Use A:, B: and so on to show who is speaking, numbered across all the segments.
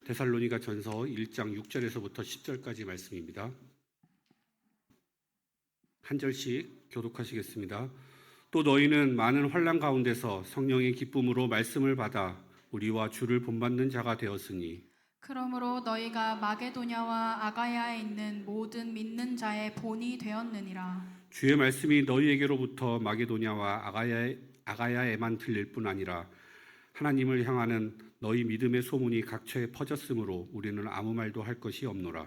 A: 데살로니가 전서 1장 6절에서부터 10절까지 말씀입니다. 한 절씩 교독하시겠습니다. 또 너희는 많은 환난 가운데서 성령의 기쁨으로 말씀을 받아 우리와 주를 본받는 자가 되었으니
B: 그러므로 너희가 마게도냐와 아가야에 있는 모든 믿는 자의 본이 되었느니라.
A: 주의 말씀이 너희에게로부터 마게도냐와 아가야에만 들릴 뿐 아니라 하나님을 향하는 너희 믿음의 소문이 각처에 퍼졌으므로 우리는 아무 말도 할 것이 없노라.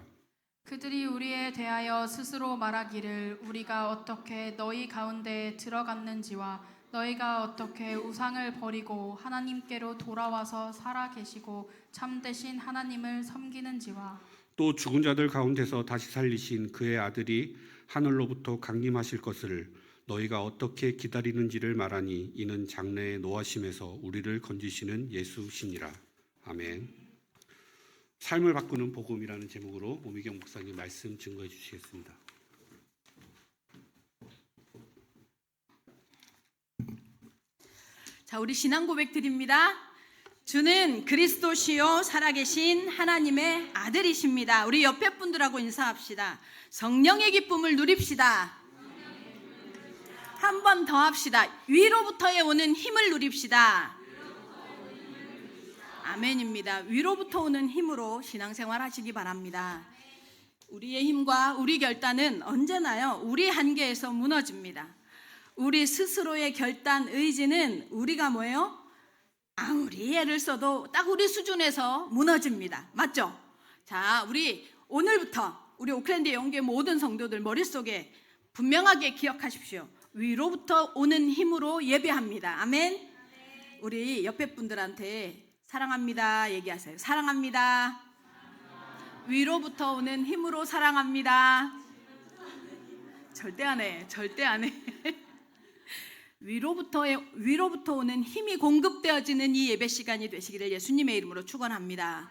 B: 그들이 우리에 대하여 스스로 말하기를 우리가 어떻게 너희 가운데에 들어갔는지와 너희가 어떻게 우상을 버리고 하나님께로 돌아와서 살아 계시고 참되신 하나님을 섬기는지와
A: 또 죽은 자들 가운데서 다시 살리신 그의 아들이 하늘로부터 강림하실 것을 너희가 어떻게 기다리는지를 말하니 이는 장래의 노하심에서 우리를 건지시는 예수시니라. 아멘. 삶을 바꾸는 복음이라는 제목으로 오미경 목사님 말씀 증거해 주시겠습니다.
C: 자, 우리 신앙 고백 드립니다. 주는 그리스도시요 살아계신 하나님의 아들이십니다. 우리 옆에 분들하고 인사합시다. 성령의 기쁨을 누립시다. 한 번 더 합시다. 위로부터의 오는 힘을 누립시다. 아멘입니다. 위로부터 오는 힘으로 신앙생활 하시기 바랍니다. 우리의 힘과 우리 결단은 언제나요 우리 한계에서 무너집니다. 우리 스스로의 결단 의지는 우리가 뭐예요? 아무리 애를 써도 딱 우리 수준에서 무너집니다. 맞죠? 자, 우리 오늘부터 우리 오클랜드 영계 모든 성도들 머릿속에 분명하게 기억하십시오. 위로부터 오는 힘으로 예배합니다. 아멘. 우리 옆에 분들한테 사랑합니다 얘기하세요. 사랑합니다. 위로부터 오는 힘으로 사랑합니다. 절대 안 해. 절대 안 해. 위로부터 오는 힘이 공급되어지는 이 예배 시간이 되시기를 예수님의 이름으로 축원합니다.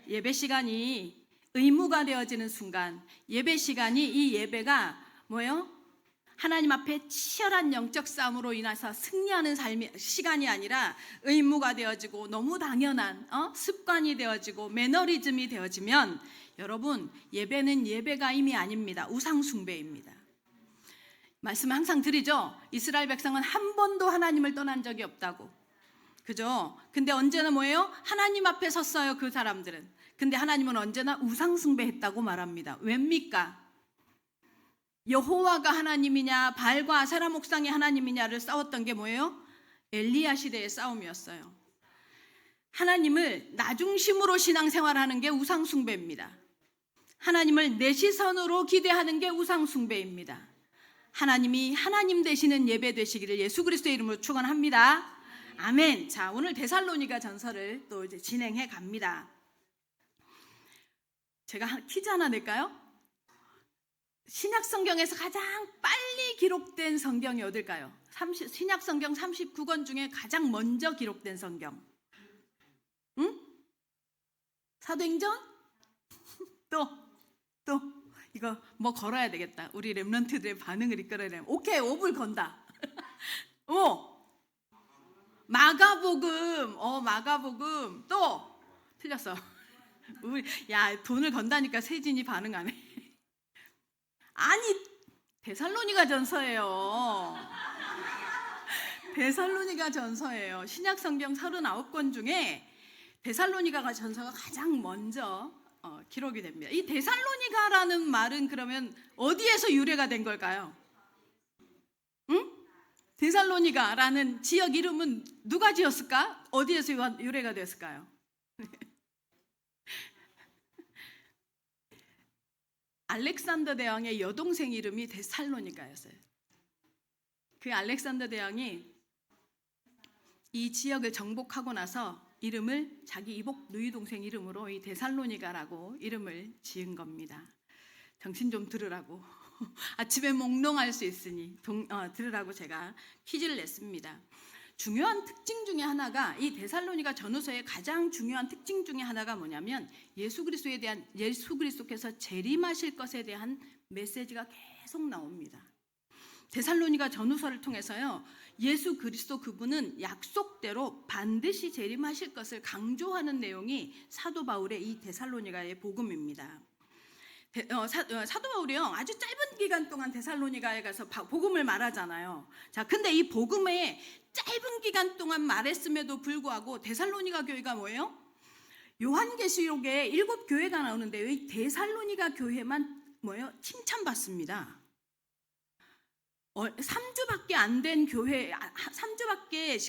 C: 예배 시간이 의무가 되어지는 순간, 예배 시간이 이 예배가 뭐예요? 하나님 앞에 치열한 영적 싸움으로 인해서 승리하는 시간이 아니라 의무가 되어지고 너무 당연한 습관이 되어지고 매너리즘이 되어지면 여러분 예배는 예배가 이미 아닙니다. 우상 숭배입니다. 말씀 항상 드리죠. 이스라엘 백성은 한 번도 하나님을 떠난 적이 없다고. 그죠? 근데 언제나 뭐예요? 하나님 앞에 섰어요, 그 사람들은. 근데 하나님은 언제나 우상 숭배했다고 말합니다. 왜입니까? 여호와가 하나님이냐 바알과 아세라 목상이 하나님이냐를 싸웠던 게 뭐예요? 엘리야 시대의 싸움이었어요. 하나님을 나 중심으로 신앙생활하는 게 우상 숭배입니다. 하나님을 내 시선으로 기대하는 게 우상 숭배입니다. 하나님이 하나님 되시는 예배 되시기를 예수 그리스도의 이름으로 축원합니다. 아멘. 자, 오늘 데살로니가 전서를 또 이제 진행해 갑니다. 제가 퀴즈 하나 낼까요? 신약 성경에서 가장 빨리 기록된 성경이 어딜까요? 신약 성경 39권 중에 가장 먼저 기록된 성경. 응? 사도행전? 또 이거 뭐 걸어야 되겠다. 우리 렘넌트들의 반응을 이끌어야 되면 오케이, 5불 건다. 마가복음. 마가복음. 또 틀렸어. 야, 돈을 건다니까 세진이 반응 안 해. 아니, 데살로니가 전서예요. 데살로니가 전서예요. 신약 성경 39권 중에 데살로니가 전서가 가장 먼저 기록이 됩니다. 이 데살로니가라는 말은 그러면 어디에서 유래가 된 걸까요? 응? 데살로니가라는 지역 이름은 누가 지었을까? 어디에서 유래가 됐을까요? 알렉산더 대왕의 여동생 이름이 데살로니가였어요. 그 알렉산더 대왕이 이 지역을 정복하고 나서 이름을 자기 이복 누이 동생 이름으로 이 데살로니가라고 이름을 지은 겁니다. 정신 좀 들으라고. 아침에 몽롱할 수 있으니 들으라고 제가 퀴즈를 냈습니다. 중요한 특징 중에 하나가 이 데살로니가 전후서의 가장 중요한 특징 중에 하나가 뭐냐면 예수 그리스도께서 재림하실 것에 대한 메시지가 계속 나옵니다. 데살로니가 전후서를 통해서요, 예수 그리스도 그분은 약속대로 반드시 재림하실 것을 강조하는 내용이 사도 바울의 이 데살로니가의 복음입니다. 사도 바울이요, 아주 짧은 기간 동안 데살로니가에 가서 복음을 말하잖아요. 자, 근데 이 복음에 짧은 기간 동안 말했음에도 불구하고 데살로니가 교회가 뭐예요? 요한계시록에 7 교회가 나오는데 이 데살로니가 교회만 뭐예요? 칭찬받습니다. 3주밖에 안 된 교회, 3주밖에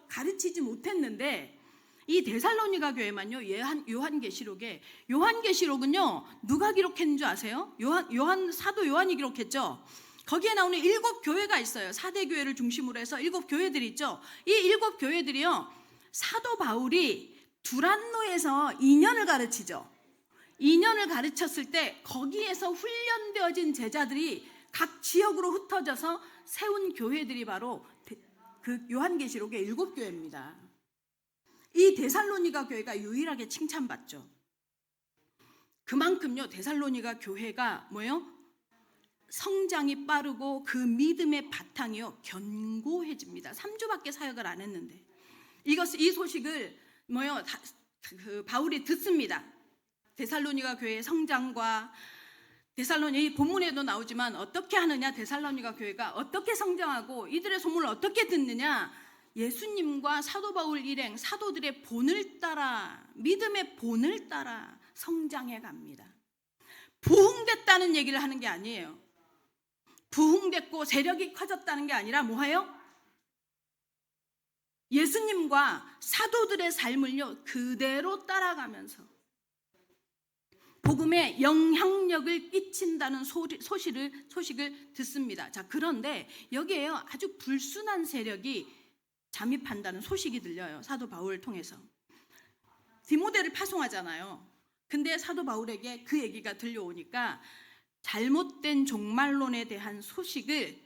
C: 가르치지 못했는데 이 데살로니가 교회만요, 요한계시록은요, 누가 기록했는 줄 아세요? 사도 요한이 기록했죠. 거기에 나오는 7 교회가 있어요. 4대 교회를 중심으로 해서 7 교회들이 있죠. 이 7 교회들이요, 사도 바울이 두란노에서 2년을 가르치죠. 2년을 가르쳤을 때 거기에서 훈련되어진 제자들이 각 지역으로 흩어져서 세운 교회들이 바로 그 요한계시록의 7 교회입니다. 이 데살로니가 교회가 유일하게 칭찬받죠. 그만큼요, 데살로니가 교회가 뭐예요? 성장이 빠르고 그 믿음의 바탕이요, 견고해집니다. 3주밖에 사역을 안 했는데 이 소식을 바울이 듣습니다. 데살로니가 교회의 성장과 이 본문에도 나오지만 어떻게 하느냐, 데살로니가 교회가 어떻게 성장하고 이들의 소문을 어떻게 듣느냐, 예수님과 사도 바울 일행, 사도들의 본을 따라, 믿음의 본을 따라 성장해 갑니다. 부흥됐다는 얘기를 하는 게 아니에요. 부흥됐고 세력이 커졌다는 게 아니라 뭐예요? 예수님과 사도들의 삶을요, 그대로 따라가면서 복음에 영향력을 끼친다는 소식을 듣습니다. 자, 그런데 여기에요, 아주 불순한 세력이 잠입한다는 소식이 들려요. 사도 바울을 통해서. 디모데를 파송하잖아요. 근데 사도 바울에게 그 얘기가 들려오니까 잘못된 종말론에 대한 소식을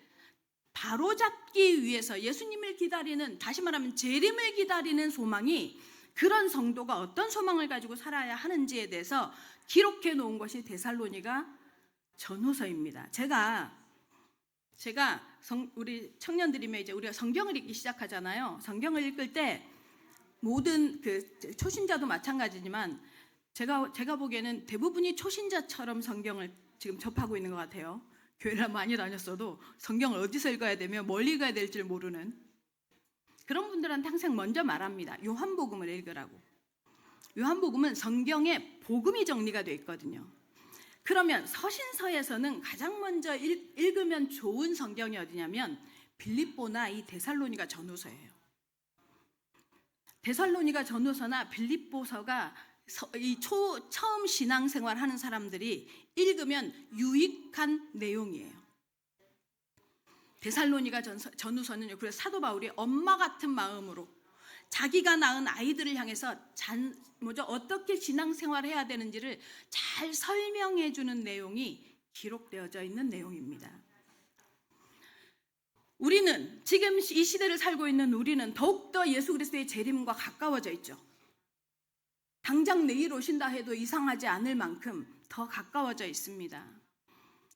C: 바로잡기 위해서 예수님을 기다리는, 다시 말하면 재림을 기다리는 소망이, 그런 성도가 어떤 소망을 가지고 살아야 하는지에 대해서 기록해 놓은 것이 데살로니가 전후서입니다. 제가 우리 청년들이면 이제 우리가 성경을 읽기 시작하잖아요. 성경을 읽을 때 모든 초신자도 마찬가지지만 제가 보기에는 대부분이 초신자처럼 성경을 지금 접하고 있는 것 같아요. 교회를 많이 다녔어도 성경을 어디서 읽어야 되며 뭘 읽어야 될지 모르는 그런 분들한테 항상 먼저 말합니다. 요한복음을 읽으라고. 요한복음은 성경에 복음이 정리가 되어 있거든요. 그러면 서신서에서는 가장 먼저 읽으면 좋은 성경이 어디냐면 빌립보나 이 데살로니가 전후서예요. 데살로니가 전후서나 빌립보서가 처음 신앙생활 하는 사람들이 읽으면 유익한 내용이에요. 데살로니가 전후서는요, 그래서 사도 바울이 엄마 같은 마음으로 자기가 낳은 아이들을 향해서 어떻게 신앙생활을 해야 되는지를 잘 설명해 주는 내용이 기록되어져 있는 내용입니다. 우리는 지금 이 시대를 살고 있는 우리는 더욱더 예수 그리스도의 재림과 가까워져 있죠. 당장 내일 오신다 해도 이상하지 않을 만큼 더 가까워져 있습니다.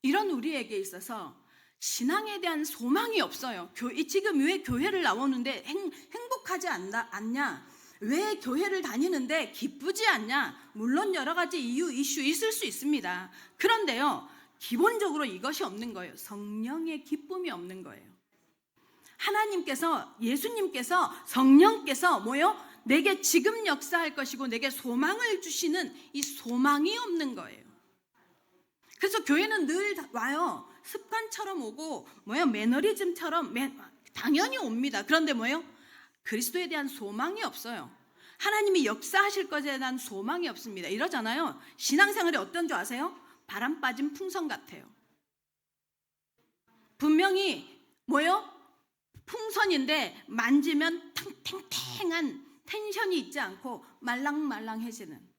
C: 이런 우리에게 있어서 신앙에 대한 소망이 없어요. 지금 왜 교회를 나오는데 행복하지 않냐? 왜 교회를 다니는데 기쁘지 않냐? 물론 여러 가지 이슈 있을 수 있습니다. 그런데요, 기본적으로 이것이 없는 거예요. 성령의 기쁨이 없는 거예요. 하나님께서, 예수님께서, 성령께서 내게 지금 역사할 것이고 내게 소망을 주시는 이 소망이 없는 거예요. 그래서 교회는 늘 와요. 습관처럼 오고 매너리즘처럼 당연히 옵니다. 그런데 그리스도에 대한 소망이 없어요. 하나님이 역사하실 것에 대한 소망이 없습니다. 이러잖아요. 신앙생활이 어떤 줄 아세요? 바람 빠진 풍선 같아요. 분명히 풍선인데 만지면 탱탱탱한 텐션이 있지 않고 말랑말랑해지는,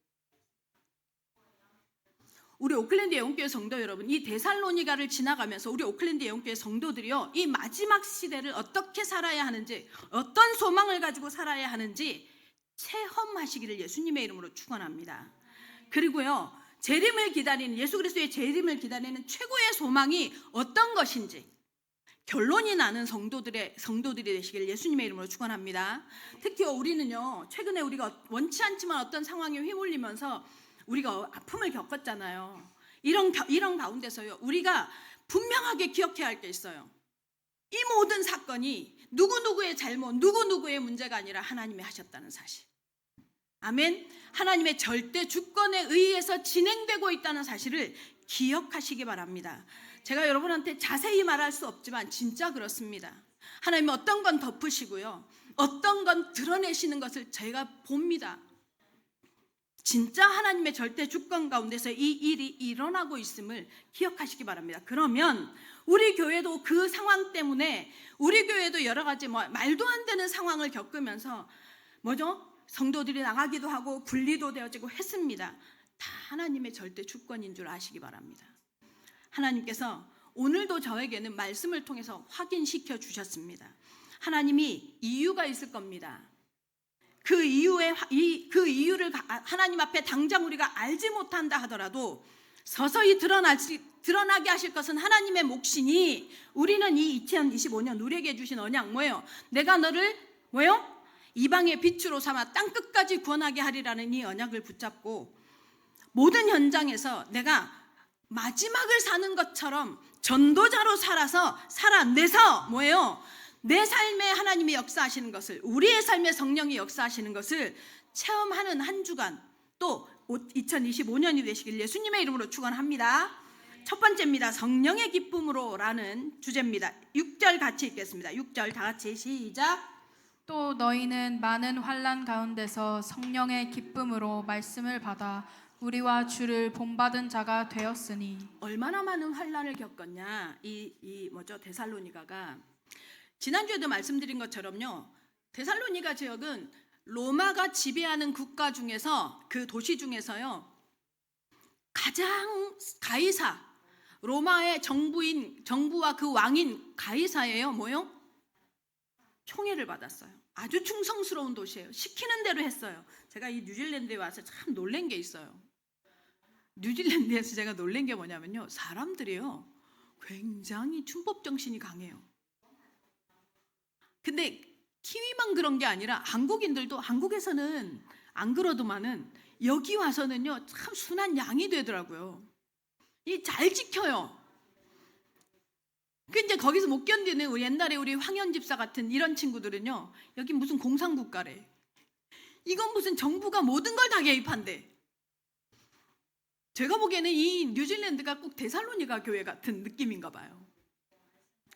C: 우리 오클랜드 예언교회 성도 여러분, 이 데살로니가를 지나가면서 우리 오클랜드 예언교회 성도들이요, 이 마지막 시대를 어떻게 살아야 하는지, 어떤 소망을 가지고 살아야 하는지 체험하시기를 예수님의 이름으로 축원합니다. 그리고요, 재림을 기다리는, 예수 그리스도의 재림을 기다리는 최고의 소망이 어떤 것인지, 결론이 나는 성도들이 되시길 예수님의 이름으로 축원합니다. 특히 우리는요, 최근에 우리가 원치 않지만 어떤 상황에 휘말리면서 우리가 아픔을 겪었잖아요. 이런 가운데서요, 우리가 분명하게 기억해야 할 게 있어요. 이 모든 사건이 누구누구의 잘못, 누구누구의 문제가 아니라 하나님이 하셨다는 사실. 아멘. 하나님의 절대 주권에 의해서 진행되고 있다는 사실을 기억하시기 바랍니다. 제가 여러분한테 자세히 말할 수 없지만 진짜 그렇습니다. 하나님은 어떤 건 덮으시고요, 어떤 건 드러내시는 것을 제가 봅니다. 진짜 하나님의 절대 주권 가운데서 이 일이 일어나고 있음을 기억하시기 바랍니다. 그러면 우리 교회도 그 상황 때문에 우리 교회도 여러 가지 말도 안 되는 상황을 겪으면서 성도들이 나가기도 하고 분리도 되어지고 했습니다. 다 하나님의 절대 주권인 줄 아시기 바랍니다. 하나님께서 오늘도 저에게는 말씀을 통해서 확인시켜 주셨습니다. 하나님이 이유가 있을 겁니다. 그 이유를 하나님 앞에 당장 우리가 알지 못한다 하더라도 서서히 드러나게 하실 것은 하나님의 몫이니, 우리는 이 2025년 우리에게 주신 언약 내가 너를 이방의 빛으로 삼아 땅끝까지 구원하게 하리라는 이 언약을 붙잡고 모든 현장에서 내가 마지막을 사는 것처럼 전도자로 살아내서 내 삶에 하나님이 역사하시는 것을, 우리의 삶에 성령이 역사하시는 것을 체험하는 한 주간, 또 2025년이 되시길 예수님의 이름으로 축원합니다. 첫 번째입니다. 성령의 기쁨으로라는 주제입니다. 6절 같이 읽겠습니다. 6절 다 같이 시작.
B: 또 너희는 많은 환난 가운데서 성령의 기쁨으로 말씀을 받아 우리와 주를 본받은 자가 되었으니.
C: 얼마나 많은 환난을 겪었냐, 데살로니가가. 지난주에도 말씀드린 것처럼요, 데살로니가 지역은 로마가 지배하는 국가 중에서, 그 도시 중에서요, 가장 가이사, 로마의 정부와 그 왕인 가이사예요. 총애를 받았어요. 아주 충성스러운 도시예요. 시키는 대로 했어요. 제가 이 뉴질랜드에 와서 참 놀란 게 있어요. 뉴질랜드에서 제가 놀란 게 뭐냐면요, 사람들이요 굉장히 춘법 정신이 강해요. 근데 키위만 그런 게 아니라 한국인들도, 한국에서는 안 그러더만은 여기 와서는요 참 순한 양이 되더라고요. 이 잘 지켜요. 그 이제 거기서 못 견디는 옛날에 우리 황현 집사 같은 이런 친구들은요, 여기 무슨 공산국가래, 이건 무슨 정부가 모든 걸 다 개입한대. 제가 보기에는 이 뉴질랜드가 꼭 데살로니가 교회 같은 느낌인가 봐요.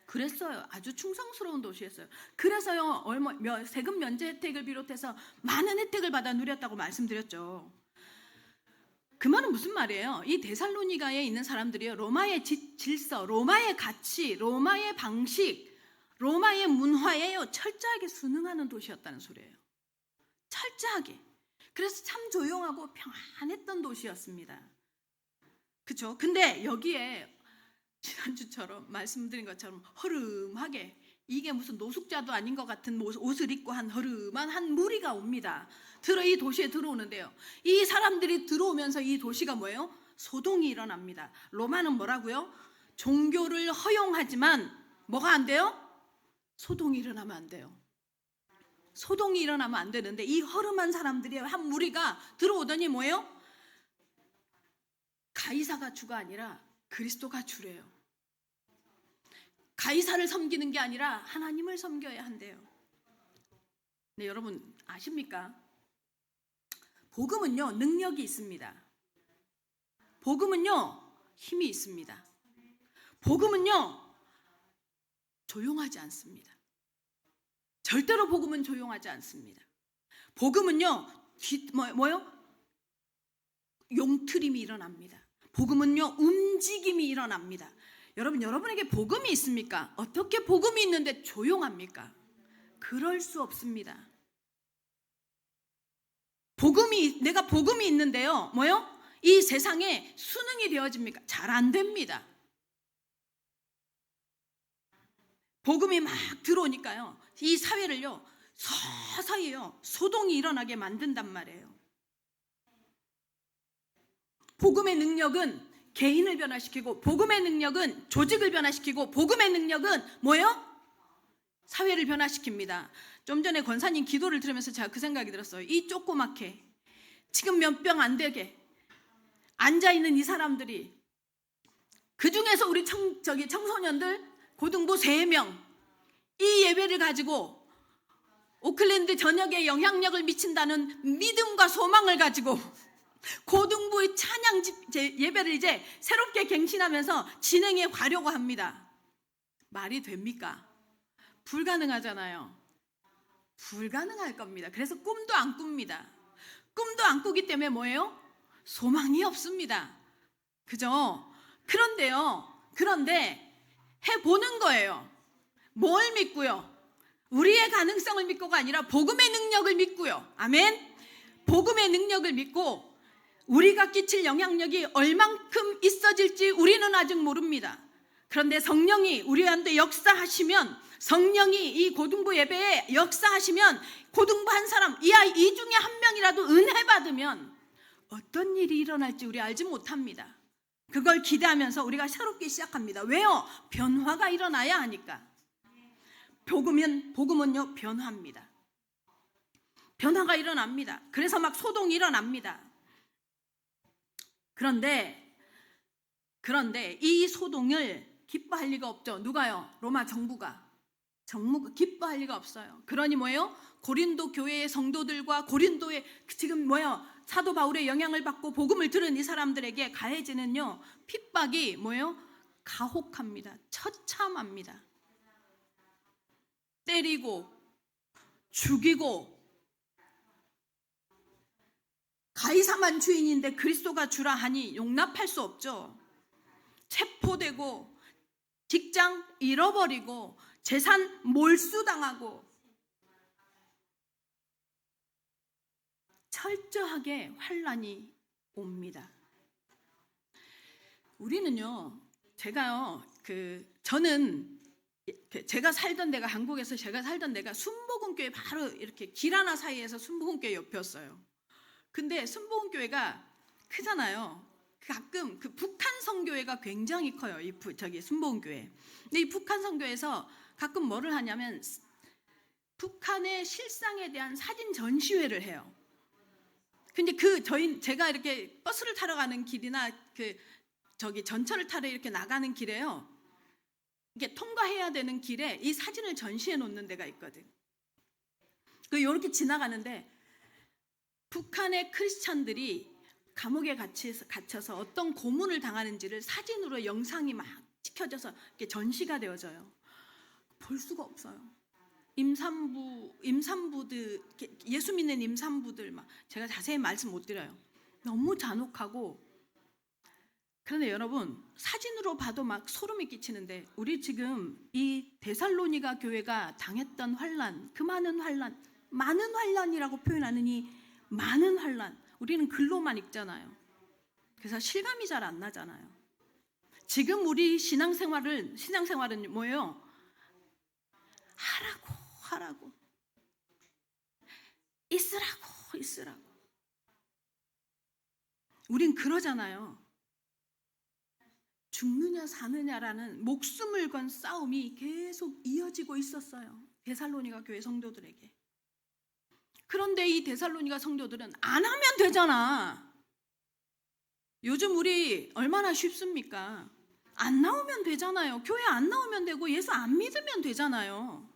C: 그랬어요. 아주 충성스러운 도시였어요. 그래서요 세금 면제 혜택을 비롯해서 많은 혜택을 받아 누렸다고 말씀드렸죠. 그 말은 무슨 말이에요? 이 데살로니가에 있는 사람들이요, 로마의 질서, 로마의 가치, 로마의 방식, 로마의 문화에요 철저하게 순응하는 도시였다는 소리예요. 철저하게. 그래서 참 조용하고 평안했던 도시였습니다. 그렇죠? 근데 여기에 지난주처럼 말씀드린 것처럼 허름하게, 이게 무슨 노숙자도 아닌 것 같은 옷을 입고 한 허름한 한 무리가 옵니다. 이 도시에 들어오는데요, 이 사람들이 들어오면서 이 도시가 소동이 일어납니다. 로마는 뭐라고요? 종교를 허용하지만 뭐가 안 돼요? 소동이 일어나면 안 돼요. 소동이 일어나면 안 되는데 이 허름한 사람들이 한 무리가 들어오더니 가이사가 주가 아니라 그리스도가 주래요. 가이사를 섬기는 게 아니라 하나님을 섬겨야 한대요. 네, 여러분 아십니까? 복음은요 능력이 있습니다. 복음은요 힘이 있습니다. 복음은요 조용하지 않습니다. 절대로 복음은 조용하지 않습니다. 복음은요 용트림이 일어납니다. 복음은요 움직임이 일어납니다. 여러분에게 복음이 있습니까? 어떻게 복음이 있는데 조용합니까? 그럴 수 없습니다. 내가 복음이 있는데요 이 세상에 순응이 되어집니까? 잘 안 됩니다. 복음이 막 들어오니까요 이 사회를요 서서히요 소동이 일어나게 만든단 말이에요. 복음의 능력은 개인을 변화시키고, 복음의 능력은 조직을 변화시키고, 복음의 능력은 뭐예요? 사회를 변화시킵니다. 좀 전에 권사님 기도를 들으면서 제가 그 생각이 들었어요. 이 조그맣게 지금 몇 병 안 되게 앉아있는 이 사람들이, 그 중에서 우리 청소년들 고등부 3명 이 예배를 가지고 오클랜드 전역에 영향력을 미친다는 믿음과 소망을 가지고 고등부의 찬양 예배를 이제 새롭게 갱신하면서 진행해 가려고 합니다. 말이 됩니까? 불가능하잖아요. 불가능할 겁니다. 그래서 꿈도 안 꿉니다. 꿈도 안 꾸기 때문에 뭐예요? 소망이 없습니다. 그죠? 그런데 해보는 거예요. 뭘 믿고요? 우리의 가능성을 믿고가 아니라 복음의 능력을 믿고요. 아멘? 복음의 능력을 믿고 우리가 끼칠 영향력이 얼만큼 있어질지 우리는 아직 모릅니다. 그런데 성령이 우리 가운데 역사하시면, 성령이 이 고등부 예배에 역사하시면, 고등부 한 사람, 이 중에 한 명이라도 은혜 받으면 어떤 일이 일어날지 우리 알지 못합니다. 그걸 기대하면서 우리가 새롭게 시작합니다. 왜요? 변화가 일어나야 하니까. 복음은요, 변화입니다. 변화가 일어납니다. 그래서 막 소동이 일어납니다. 그런데 이 소동을 기뻐할 리가 없죠. 누가요? 로마 정부가 기뻐할 리가 없어요. 그러니 뭐예요? 고린도 교회의 성도들과 고린도의 지금 뭐예요? 사도 바울의 영향을 받고 복음을 들은 이 사람들에게 가해지는요, 핍박이 뭐예요? 가혹합니다. 처참합니다. 때리고 죽이고, 가이사만 주인인데 그리스도가 주라 하니 용납할 수 없죠. 체포되고 직장 잃어버리고 재산 몰수당하고 철저하게 환란이 옵니다. 우리는요, 저는 제가 살던 데가, 한국에서 제가 살던 데가 순복음교회 바로 이렇게 길 하나 사이에서 순복음교회 옆이었어요. 근데 순복음교회가 크잖아요. 가끔 그 북한 성교회가 굉장히 커요. 순복음교회. 근데 이 북한 성교회에서 가끔 뭐를 하냐면 북한의 실상에 대한 사진 전시회를 해요. 근데 제가 이렇게 버스를 타러 가는 길이나 전철을 타러 이렇게 나가는 길에요, 이게 통과해야 되는 길에 이 사진을 전시해 놓는 데가 있거든. 이렇게 지나가는데 북한의 크리스찬들이 감옥에 gat혀서 어떤 고문을 당하는지를 사진으로 영상이 막 찍혀져서 이렇게 전시가 되어져요. 볼 수가 없어요. 임산부들, 예수 믿는 임산부들, 제가 자세히 말씀 못 드려요. 너무 잔혹하고. 그런데 여러분, 사진으로 봐도 막 소름이 끼치는데, 우리 지금 이 데살로니가 교회가 당했던 환란, 그 많은 환란이라고 표현하는 이 많은 환란, 우리는 글로만 읽잖아요. 그래서 실감이 잘 안 나잖아요. 지금 우리 신앙생활은 뭐예요? 하라고 있으라고 우린 그러잖아요. 죽느냐 사느냐라는 목숨을 건 싸움이 계속 이어지고 있었어요, 데살로니가 교회 성도들에게. 그런데 이 데살로니가 성도들은 안 하면 되잖아. 요즘 우리 얼마나 쉽습니까? 안 나오면 되잖아요. 교회 안 나오면 되고 예수 안 믿으면 되잖아요.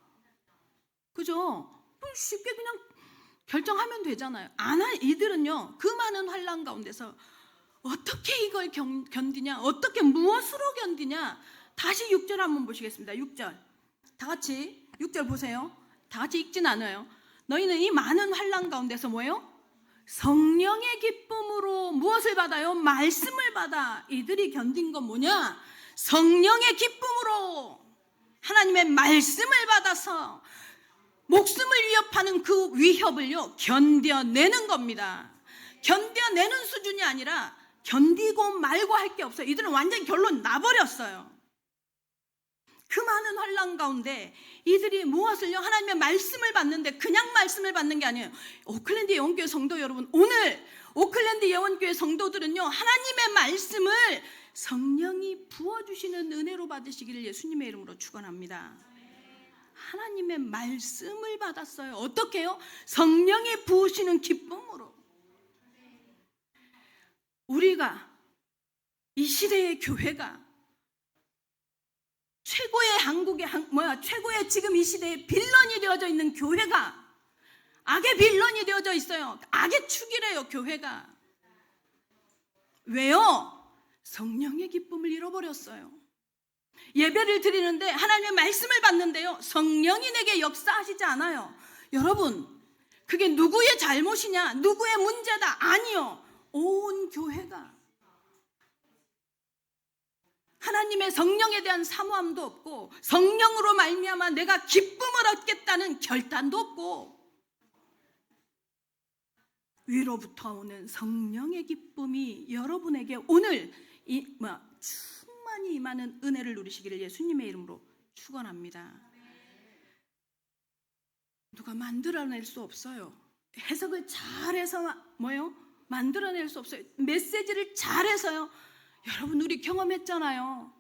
C: 그죠? 쉽게 그냥 결정하면 되잖아요. 이들은요, 그 많은 환란 가운데서 어떻게 이걸 견디냐, 어떻게 무엇으로 견디냐. 다시 6절 한번 보시겠습니다. 6절 다 같이 6절 보세요. 다 같이 읽진 않아요. 너희는 이 많은 환란 가운데서 뭐예요? 성령의 기쁨으로 무엇을 받아요? 말씀을 받아. 이들이 견딘 건 뭐냐? 성령의 기쁨으로 하나님의 말씀을 받아서 목숨을 위협하는 그 위협을요, 견뎌내는 겁니다. 견뎌내는 수준이 아니라 견디고 말고 할 게 없어요. 이들은 완전히 결론 나버렸어요. 그 많은 환란 가운데 이들이 무엇을요? 하나님의 말씀을 받는데, 그냥 말씀을 받는 게 아니에요. 오클랜드 예원교회 성도 여러분, 오늘 오클랜드 예원교회 성도들은요, 하나님의 말씀을 성령이 부어주시는 은혜로 받으시기를 예수님의 이름으로 축원합니다. 하나님의 말씀을 받았어요. 어떻게 해요? 성령이 부으시는 기쁨으로. 우리가 이 시대의 교회가 최고의 지금 이 시대에 빌런이 되어져 있는 교회가 악의 빌런이 되어져 있어요. 악의 축이래요, 교회가. 왜요? 성령의 기쁨을 잃어버렸어요. 예배를 드리는데 하나님의 말씀을 받는데요, 성령이 내게 역사하시지 않아요. 여러분, 그게 누구의 잘못이냐, 누구의 문제다? 아니요. 온 교회가 하나님의 성령에 대한 사모함도 없고, 성령으로 말미암아 내가 기쁨을 얻겠다는 결단도 없고, 위로부터 오는 성령의 기쁨이 여러분에게 오늘 충만히 임하는 은혜를 누리시기를 예수님의 이름으로 축원합니다. 누가 만들어낼 수 없어요. 해석을 잘해서 만들어낼 수 없어요. 메시지를 잘해서요. 여러분, 우리 경험했잖아요.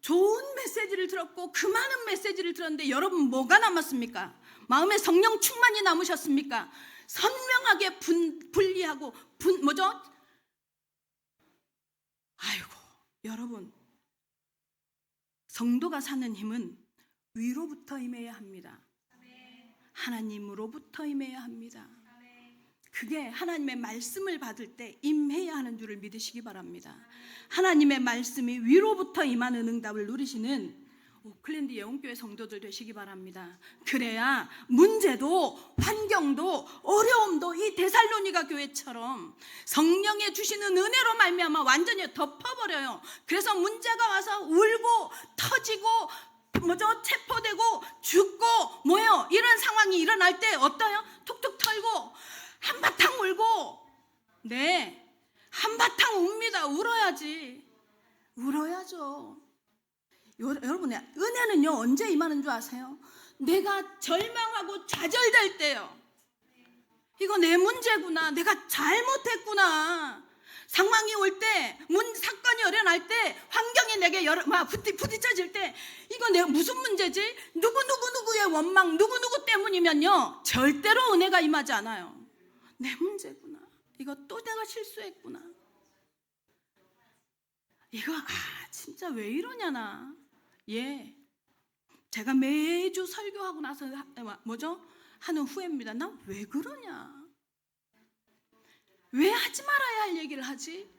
C: 좋은 메시지를 들었고 그 많은 메시지를 들었는데 여러분 뭐가 남았습니까? 마음에 성령 충만이 남으셨습니까? 선명하게 분리하고 아이고, 여러분, 성도가 사는 힘은 위로부터 임해야 합니다. 하나님으로부터 임해야 합니다. 그게 하나님의 말씀을 받을 때 임해야 하는 줄을 믿으시기 바랍니다. 하나님의 말씀이 위로부터 임하는 응답을 누리시는 오클랜드 예언교회 성도들 되시기 바랍니다. 그래야 문제도 환경도 어려움도 이 데살로니가 교회처럼 성령의 주시는 은혜로 말미암아 완전히 덮어버려요. 그래서 문제가 와서 울고 터지고 체포되고 죽고 이런 상황이 일어날 때 어떠요? 툭툭 털고 한바탕 울고, 네, 한바탕 웁니다. 울어야죠. 여러분의 은혜는요, 언제 임하는 줄 아세요? 내가 절망하고 좌절될 때요. 이거 내 문제구나, 내가 잘못했구나, 상황이 올 때, 사건이 일어날 때, 환경이 내게 부딪혀질 때, 이거 내가 무슨 문제지? 누구의 원망, 누구 때문이면요, 절대로 은혜가 임하지 않아요. 내 문제구나, 이거 또 내가 실수했구나, 이거 진짜 왜 이러냐 나. 제가 매주 설교하고 나서 하는 후회입니다. 나 왜 그러냐, 왜 하지 말아야 할 얘기를 하지?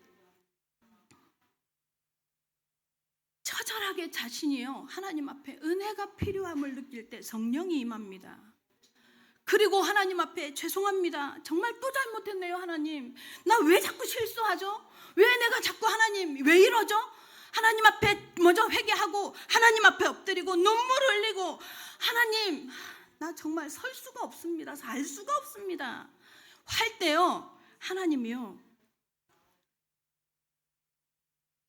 C: 처절하게 자신이요, 하나님 앞에 은혜가 필요함을 느낄 때 성령이 임합니다. 그리고 하나님 앞에 죄송합니다, 정말 또 잘못했네요, 하나님, 나 왜 자꾸 실수하죠? 왜 내가 자꾸 하나님 왜 이러죠? 하나님 앞에 회개하고 하나님 앞에 엎드리고 눈물 흘리고, 하나님 나 정말 설 수가 없습니다, 살 수가 없습니다 할 때요, 하나님이요,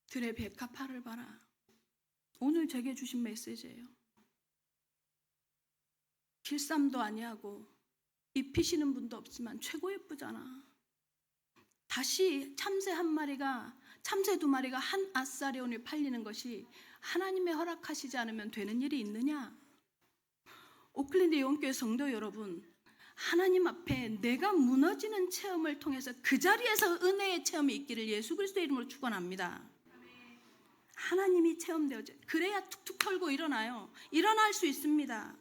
C: 들의 백합화를 봐라. 오늘 제게 주신 메시지예요. 길쌈도 아니하고 입히시는 분도 없지만 최고 예쁘잖아. 다시 참새 두 마리가 한 아싸리 오늘 팔리는 것이 하나님의 허락하시지 않으면 되는 일이 있느냐? 오클랜드 예언교회 성도 여러분, 하나님 앞에 내가 무너지는 체험을 통해서 그 자리에서 은혜의 체험이 있기를 예수 그리스도의 이름으로 축원합니다. 하나님이 체험되어져, 그래야 툭툭 털고 일어날 수 있습니다.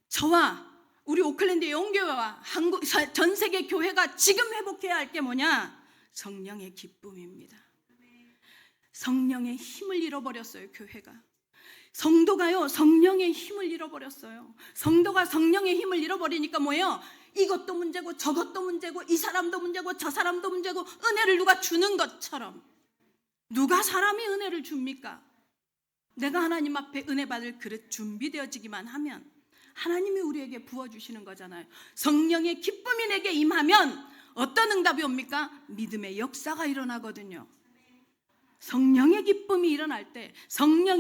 C: 저와 우리 오클랜드 예언교회와 전 세계 교회가 지금 회복해야 할 게 뭐냐? 성령의 기쁨입니다. 성령의 힘을 잃어버렸어요, 교회가. 성도가요, 성령의 힘을 잃어버렸어요. 성도가 성령의 힘을 잃어버리니까 이것도 문제고 저것도 문제고 이 사람도 문제고 저 사람도 문제고, 은혜를 누가 주는 것처럼. 누가 사람이 은혜를 줍니까? 내가 하나님 앞에 은혜 받을 그릇 준비되어지기만 하면 하나님이 우리에게 부어주시는 거잖아요. 성령의 기쁨이 내게 임하면 어떤 응답이 옵니까? 믿음의 역사가 일어나거든요. 성령의 기쁨이 일어날 때,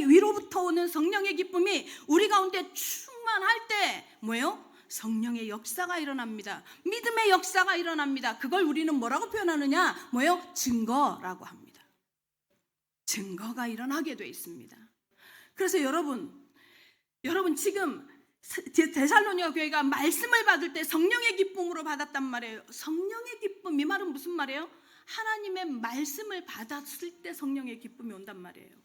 C: 위로부터 오는 성령의 기쁨이 우리 가운데 충만할 때 성령의 역사가 일어납니다. 믿음의 역사가 일어납니다. 그걸 우리는 뭐라고 표현하느냐? 증거라고 합니다. 증거가 일어나게 돼 있습니다. 그래서 여러분 지금 데살로니가 교회가 말씀을 받을 때 성령의 기쁨으로 받았단 말이에요. 성령의 기쁨, 이 말은 무슨 말이에요? 하나님의 말씀을 받았을 때 성령의 기쁨이 온단 말이에요.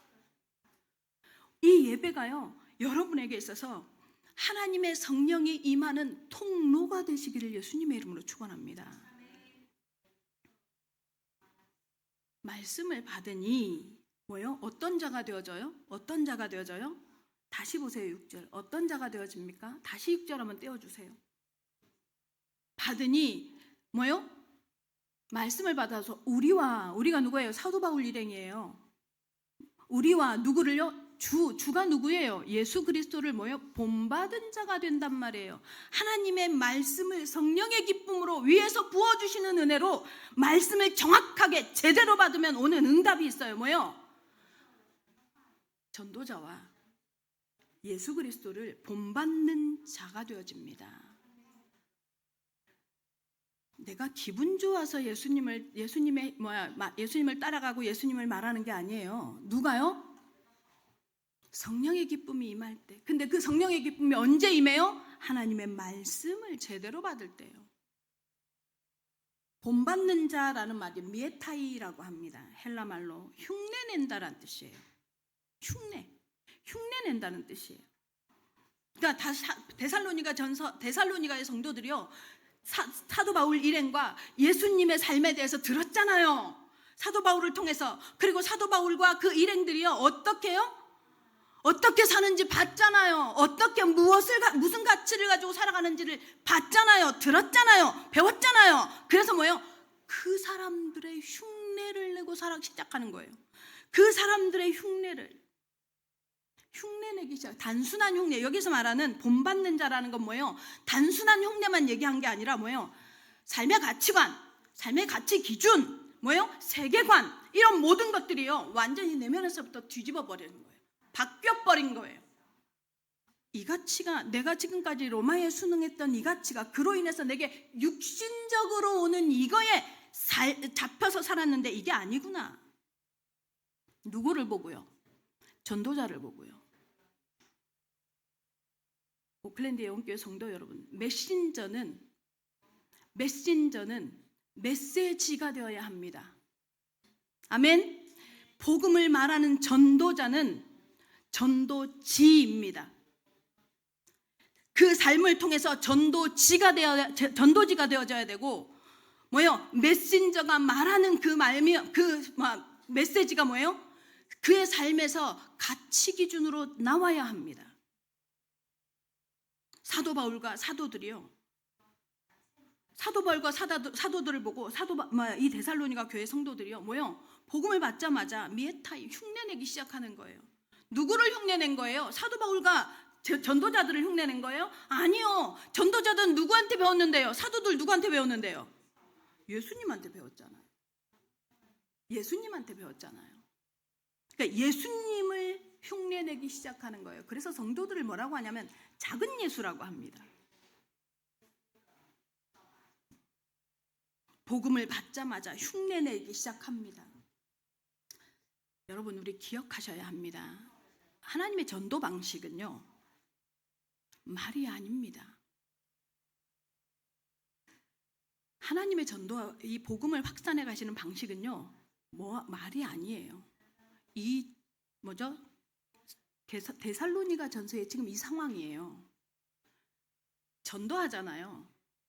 C: 이 예배가요, 여러분에게 있어서 하나님의 성령이 임하는 통로가 되시기를 예수님의 이름으로 축원합니다. 말씀을 받으니 뭐요? 어떤 자가 되어져요? 어떤 자가 되어져요? 다시 보세요. 6절. 어떤 자가 되어집니까? 다시 6절 한번 떼어주세요. 받으니 뭐요? 말씀을 받아서 우리가 누구예요? 사도 바울 일행이에요. 우리와 누구를요? 주가 누구예요? 예수 그리스도를 뭐요? 본받은 자가 된단 말이에요. 하나님의 말씀을 성령의 기쁨으로 위에서 부어주시는 은혜로 말씀을 정확하게 제대로 받으면 오는 응답이 있어요. 뭐요? 전도자와 예수 그리스도를 본받는 자가 되어집니다. 내가 기분 좋아서 예수님을 따라가고 예수님을 말하는 게 아니에요. 누가요? 성령의 기쁨이 임할 때. 근데 그 성령의 기쁨이 언제 임해요? 하나님의 말씀을 제대로 받을 때요. 본받는 자라는 말이 미에타이라고 합니다. 헬라 말로 흉내낸다라는 뜻이에요. 흉내낸다는 뜻이에요. 그러니까 데살로니가의 성도들이요, 사도 바울 일행과 예수님의 삶에 대해서 들었잖아요. 사도 바울을 통해서. 그리고 사도 바울과 그 일행들이요, 어떻게 사는지 봤잖아요. 무슨 가치를 가지고 살아가는지를 봤잖아요. 들었잖아요. 배웠잖아요. 그래서 뭐예요? 그 사람들의 흉내를 내고 시작하는 거예요. 그 사람들의 흉내내기 시작. 단순한 흉내. 여기서 말하는 본받는 자라는 건 뭐예요? 단순한 흉내만 얘기한 게 아니라 뭐예요? 삶의 가치관, 삶의 가치 기준, 뭐예요? 세계관, 이런 모든 것들이요, 완전히 내면에서부터 뒤집어 버리는 거예요. 바뀌어버린 거예요. 이 가치가, 내가 지금까지 로마에 순응했던 이 가치가 그로 인해서 내게 육신적으로 오는 이거에 잡혀서 살았는데 이게 아니구나. 누구를 보고요? 전도자를 보고요. 오클랜드 예원교회 성도 여러분, 메신저는 메시지가 되어야 합니다. 아멘. 복음을 말하는 전도자는 전도지입니다. 그 삶을 통해서 전도지가 되어져야 되고, 뭐예요? 메신저가 말하는 그 메시지가 뭐예요? 그의 삶에서 가치 기준으로 나와야 합니다. 사도 바울과 사도들이요, 사도 바울과 사도들을 보고 이 데살로니가 교회 성도들이요, 뭐예요? 복음을 받자마자 미에타이, 흉내내기 시작하는 거예요. 누구를 흉내낸 거예요? 사도 바울과 전도자들을 흉내낸 거예요? 아니요. 전도자들은 누구한테 배웠는데요? 사도들 누구한테 배웠는데요? 예수님한테 배웠잖아요. 그러니까 예수님을 흉내내기 시작하는 거예요. 그래서 성도들을 뭐라고 하냐면 작은 예수라고 합니다. 복음을 받자마자 흉내내기 시작합니다. 여러분, 우리 기억하셔야 합니다. 하나님의 전도 방식은요, 말이 아닙니다. 하나님의 전도, 이 복음을 확산해 가시는 방식은요, 말이 아니에요. 데살로니가 전서에 지금 이 상황이에요. 전도하잖아요.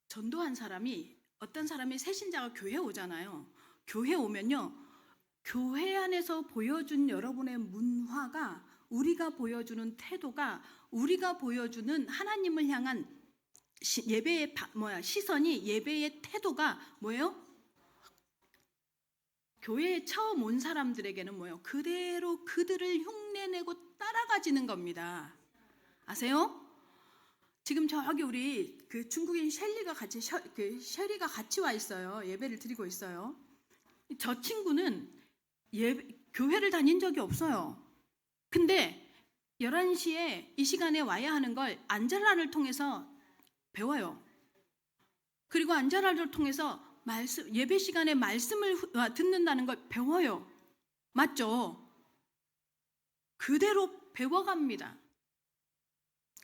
C: 전도한 사람이, 어떤 사람이 새신자가 교회에 오잖아요. 교회에 오면요, 교회 안에서 보여준 여러분의 문화가, 우리가 보여주는 태도가, 우리가 보여주는 하나님을 향한 예배의 시선이, 예배의 태도가 뭐예요? 교회에 처음 온 사람들에게는 뭐예요? 그대로 그들을 흉내내고 따라가지는 겁니다. 아세요? 지금 저기 우리 그 중국인 셰리가 같이 와 있어요. 예배를 드리고 있어요. 저 친구는 교회를 다닌 적이 없어요. 근데 11시에 이 시간에 와야 하는 걸 안젤라를 통해서 배워요. 그리고 안젤라를 통해서 예배 시간에 말씀을 듣는다는 걸 배워요. 맞죠? 그대로 배워갑니다.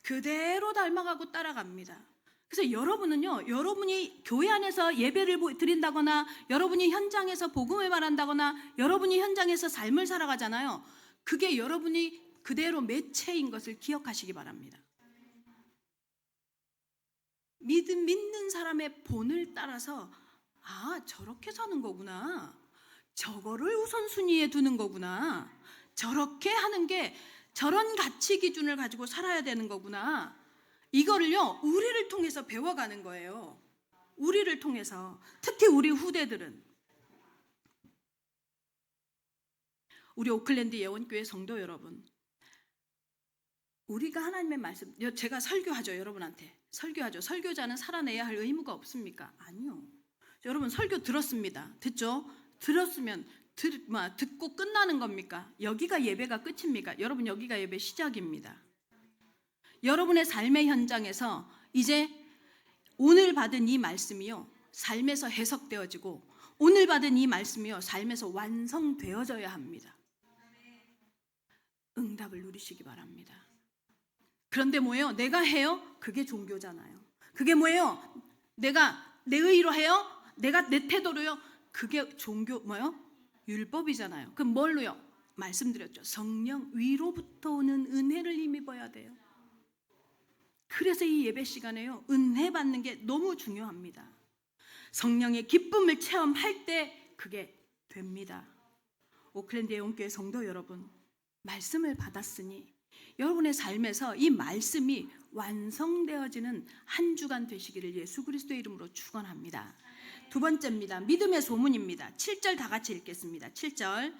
C: 그대로 닮아가고 따라갑니다. 그래서 여러분은요, 여러분이 교회 안에서 예배를 드린다거나 여러분이 현장에서 복음을 말한다거나 여러분이 현장에서 삶을 살아가잖아요. 그게 여러분이 그대로 매체인 것을 기억하시기 바랍니다. 믿는 사람의 본을 따라서 저렇게 사는 거구나, 저거를 우선순위에 두는 거구나, 저렇게 하는 게 저런 가치 기준을 가지고 살아야 되는 거구나, 이거를요 우리를 통해서 배워가는 거예요. 우리를 통해서. 특히 우리 후대들은, 우리 오클랜드 예원교회 성도 여러분, 우리가 하나님의 말씀, 제가 설교하죠. 여러분한테 설교하죠. 설교자는 살아내야 할 의무가 없습니까? 아니요. 여러분 설교 들었습니다. 듣죠? 들었으면 듣고 끝나는 겁니까? 여기가 예배가 끝입니까? 여러분, 여기가 예배 시작입니다. 여러분의 삶의 현장에서 이제 오늘 받은 이 말씀이요 삶에서 해석되어지고, 오늘 받은 이 말씀이요 삶에서 완성되어져야 합니다. 응답을 누리시기 바랍니다. 그런데 뭐예요? 내가 해요? 그게 종교잖아요. 그게 뭐예요? 내가 내 의로 해요? 내가 내 태도로요? 그게 종교 뭐예요? 율법이잖아요. 그럼 뭘로요? 말씀드렸죠. 성령 위로부터 오는 은혜를 힘입어야 돼요. 그래서 이 예배 시간에요 은혜 받는 게 너무 중요합니다. 성령의 기쁨을 체험할 때 그게 됩니다. 오클랜드 예원교회 성도 여러분, 말씀을 받았으니 여러분의 삶에서 이 말씀이 완성되어지는 한 주간 되시기를 예수 그리스도의 이름으로 축원합니다. 두 번째입니다. 믿음의 소문입니다. 7절 다 같이 읽겠습니다. 7절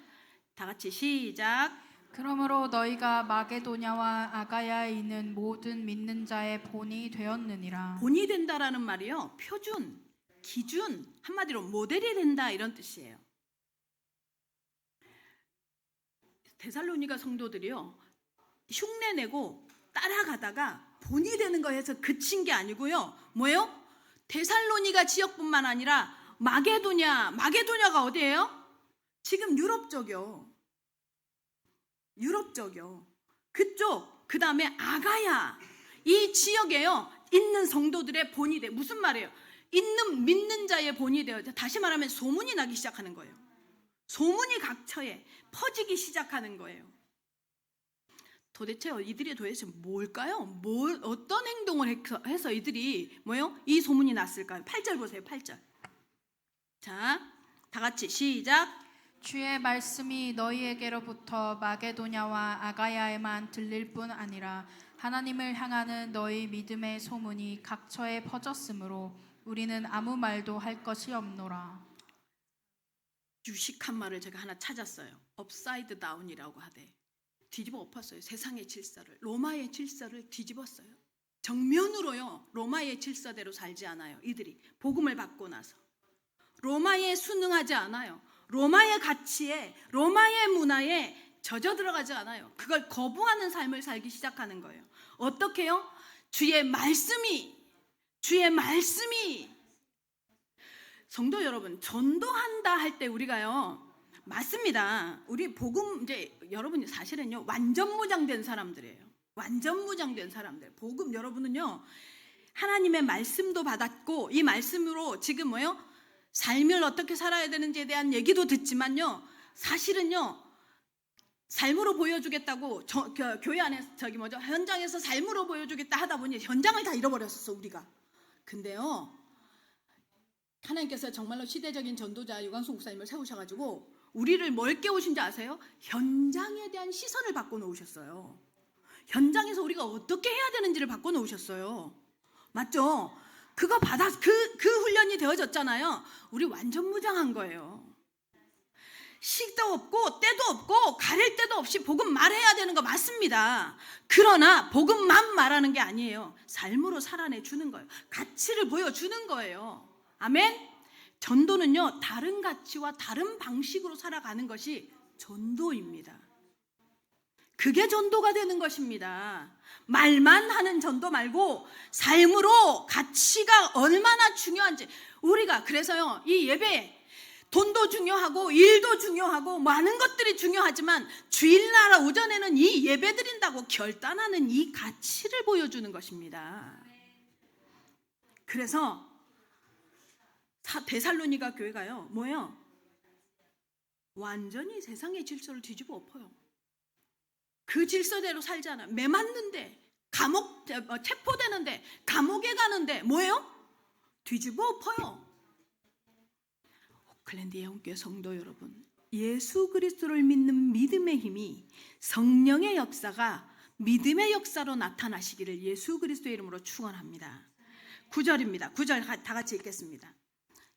C: 다 같이 시작.
B: 그러므로 너희가 마게도냐와 아가야에 있는 모든 믿는 자의 본이 되었느니라.
C: 본이 된다라는 말이요 표준, 기준, 한마디로 모델이 된다 이런 뜻이에요. 데살로니가 성도들이요 흉내내고 따라가다가 본이 되는 거에서 그친 게 아니고요 뭐예요? 데살로니가 지역뿐만 아니라 마게도냐가 어디예요? 지금 유럽 쪽이요. 그쪽, 그 다음에 아가야, 이 지역에요 있는 성도들의 본이 돼. 무슨 말이에요? 믿는 자의 본이 되어. 다시 말하면 소문이 나기 시작하는 거예요. 소문이 각처에 퍼지기 시작하는 거예요. 도대체 이들이 뭘까요? 어떤 행동을 해서 이들이 뭐예요? 이 소문이 났을까요? 8절 보세요. 8절. 자, 다 같이 시작.
B: 주의 말씀이 너희에게로부터 마게도냐와 아가야에만 들릴 뿐 아니라 하나님을 향하는 너희 믿음의 소문이 각처에 퍼졌으므로 우리는 아무 말도 할 것이 없노라.
C: 유식한 말을 제가 하나 찾았어요. 업사이드 다운이라고 하대. 뒤집어 엎었어요. 세상의 질서를, 로마의 질서를 뒤집었어요. 정면으로요 로마의 질서대로 살지 않아요. 이들이 복음을 받고 나서 로마에 순응하지 않아요. 로마의 가치에, 로마의 문화에 젖어 들어가지 않아요. 그걸 거부하는 삶을 살기 시작하는 거예요. 어떻게요? 주의 말씀이 성도 여러분, 전도한다 할 때 우리가요 맞습니다. 우리 복음 이제 여러분이 사실은요 완전 무장된 사람들이에요. 완전 무장된 사람들. 복음 여러분은요 하나님의 말씀도 받았고 이 말씀으로 지금 뭐예요? 삶을 어떻게 살아야 되는지에 대한 얘기도 듣지만요 사실은요 삶으로 보여주겠다고 교회 안에 현장에서 삶으로 보여주겠다 하다 보니 현장을 다 잃어버렸었어 우리가. 근데요 하나님께서 정말로 시대적인 전도자 유광수 목사님을 세우셔가지고 우리를 뭘 깨우신지 아세요? 현장에 대한 시선을 바꿔놓으셨어요. 현장에서 우리가 어떻게 해야 되는지를 바꿔놓으셨어요. 맞죠? 그거 그 훈련이 되어졌잖아요. 우리 완전 무장한 거예요. 식도 없고 때도 없고 가릴 데도 없이 복음 말해야 되는 거 맞습니다. 그러나 복음만 말하는 게 아니에요. 삶으로 살아내주는 거예요. 가치를 보여주는 거예요. 아멘? 전도는요 다른 가치와 다른 방식으로 살아가는 것이 전도입니다. 그게 전도가 되는 것입니다. 말만 하는 전도 말고 삶으로 가치가 얼마나 중요한지 우리가 그래서요 이 예배 돈도 중요하고 일도 중요하고 많은 것들이 중요하지만 주일날 오전에는 이 예배 드린다고 결단하는 이 가치를 보여주는 것입니다. 그래서 데살로니가 교회가요, 뭐예요? 완전히 세상의 질서를 뒤집어 엎어요. 그 질서대로 살잖아. 매 맞는데, 체포되는데, 감옥에 가는데 뭐예요? 뒤집어 엎어요. 오클랜드 예언교회 성도 여러분, 예수 그리스도를 믿는 믿음의 힘이, 성령의 역사가 믿음의 역사로 나타나시기를 예수 그리스도의 이름으로 축원합니다. 9절입니다. 9절 다 같이 읽겠습니다.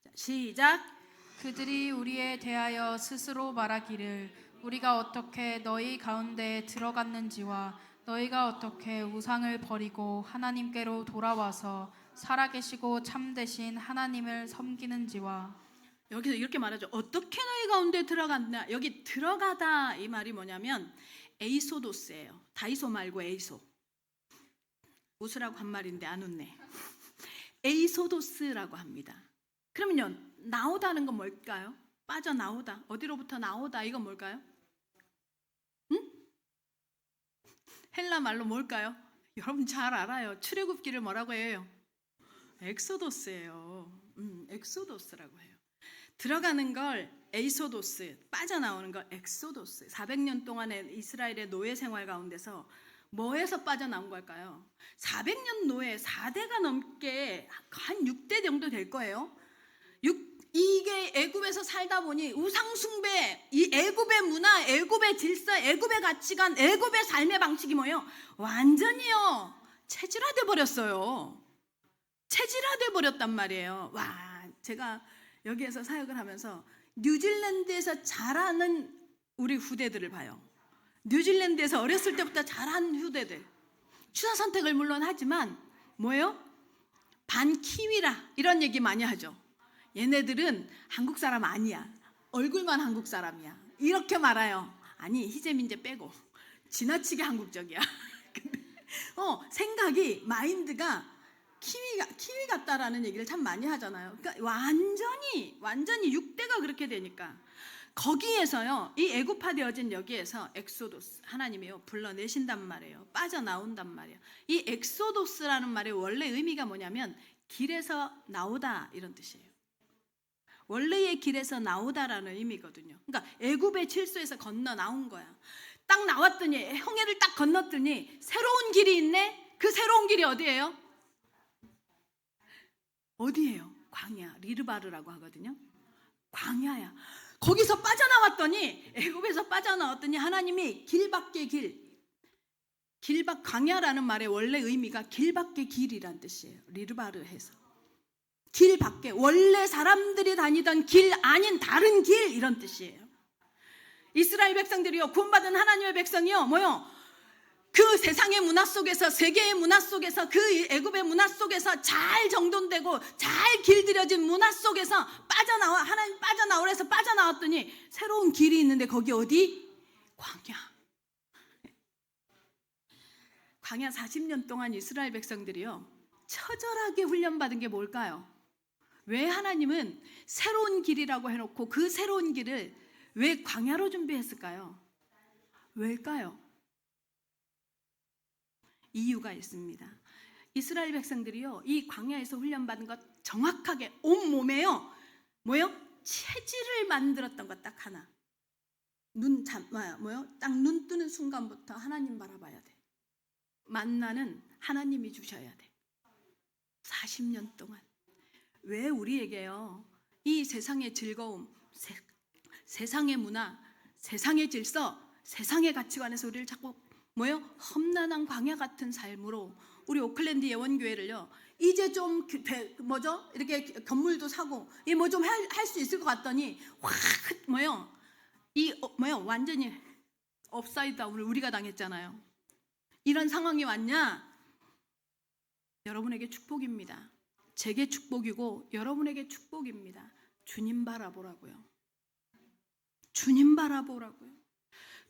C: 자, 시작.
B: 그들이 우리에 대하여 스스로 말하기를 우리가 어떻게 너희 가운데 들어갔는지와 너희가 어떻게 우상을 버리고 하나님께로 돌아와서 살아계시고 참되신 하나님을 섬기는지와.
C: 여기서 이렇게 말하죠. 어떻게 너희 가운데 들어갔나. 여기 들어가다 이 말이 뭐냐면 에이소도스예요. 다이소 말고 에이소. 웃으라고 한 말인데 안 웃네. 에이소도스라고 합니다. 그러면요, 나오다는 건 뭘까요? 빠져나오다, 어디로부터 나오다, 이건 뭘까요? 응? 헬라 말로 뭘까요? 여러분 잘 알아요. 출애굽기를 뭐라고 해요? 엑소도스예요. 엑소도스라고 해요. 들어가는 걸 에이소도스, 빠져나오는 걸 엑소도스. 400년 동안의 이스라엘의 노예 생활 가운데서 뭐에서 빠져나온 걸까요? 400년 노예, 4대가 넘게 한 6대 정도 될 거예요. 이게 애굽에서 살다 보니 우상 숭배, 이 애굽의 문화, 애굽의 질서, 애굽의 가치관, 애굽의 삶의 방식이 뭐예요? 완전히요 체질화돼 버렸어요. 체질화돼 버렸단 말이에요. 와, 제가 여기에서 사역을 하면서 뉴질랜드에서 자라는 우리 후대들을 봐요. 뉴질랜드에서 어렸을 때부터 자란 후대들, 취사 선택을 물론 하지만 뭐예요? 반키위라 이런 얘기 많이 하죠. 얘네들은 한국 사람 아니야. 얼굴만 한국 사람이야. 이렇게 말해요. 아니, 희재민재 빼고 지나치게 한국적이야. 근데 생각이, 마인드가 키위 같다라는 얘기를 참 많이 하잖아요. 그러니까 완전히 6대가 그렇게 되니까 거기에서요, 이 애굽화되어진 여기에서 엑소도스, 하나님이요 불러내신단 말이에요. 빠져나온단 말이에요. 이 엑소도스라는 말의 원래 의미가 뭐냐면 길에서 나오다 이런 뜻이에요. 원래의 길에서 나오다라는 의미거든요. 그러니까 애굽의 질서에서 건너 나온 거야. 딱 나왔더니, 홍해를 딱 건넜더니 새로운 길이 있네. 그 새로운 길이 어디예요? 어디예요? 광야, 리르바르라고 하거든요. 광야야. 거기서 빠져나왔더니, 애굽에서 빠져나왔더니 하나님이 길 밖의 광야라는 말의 원래 의미가 길 밖의 길이란 뜻이에요. 리르바르해서 길 밖에, 원래 사람들이 다니던 길 아닌 다른 길, 이런 뜻이에요. 이스라엘 백성들이요, 구원받은 하나님의 백성이요, 뭐요? 그 세상의 문화 속에서, 세계의 문화 속에서, 그 애굽의 문화 속에서 잘 정돈되고 잘 길들여진 문화 속에서 하나님 빠져나오라 해서 빠져나왔더니 새로운 길이 있는데 거기 어디? 광야 40년 동안 이스라엘 백성들이요, 처절하게 훈련받은 게 뭘까요? 왜 하나님은 새로운 길이라고 해놓고 그 새로운 길을 왜 광야로 준비했을까요? 왜일까요? 이유가 있습니다. 이스라엘 백성들이요, 이 광야에서 훈련받은 것 정확하게 온몸에요, 뭐요? 체질을 만들었던 것 딱 하나. 딱 눈 뜨는 순간부터 하나님 바라봐야 돼. 만나는 하나님이 주셔야 돼. 40년 동안. 왜 우리에게요, 이 세상의 즐거움, 세상의 문화, 세상의 질서, 세상의 가치관에서 우리를 자꾸 뭐요? 험난한 광야 같은 삶으로 우리 오클랜드 예원교회를요, 이제 좀 이렇게 건물도 사고 뭐 좀 할 수 있을 것 같더니 확 완전히 업사이드 다운을 우리가 당했잖아요. 이런 상황이 왔냐? 여러분에게 축복입니다. 제게 축복이고 여러분에게 축복입니다. 주님 바라보라고요. 주님 바라보라고요.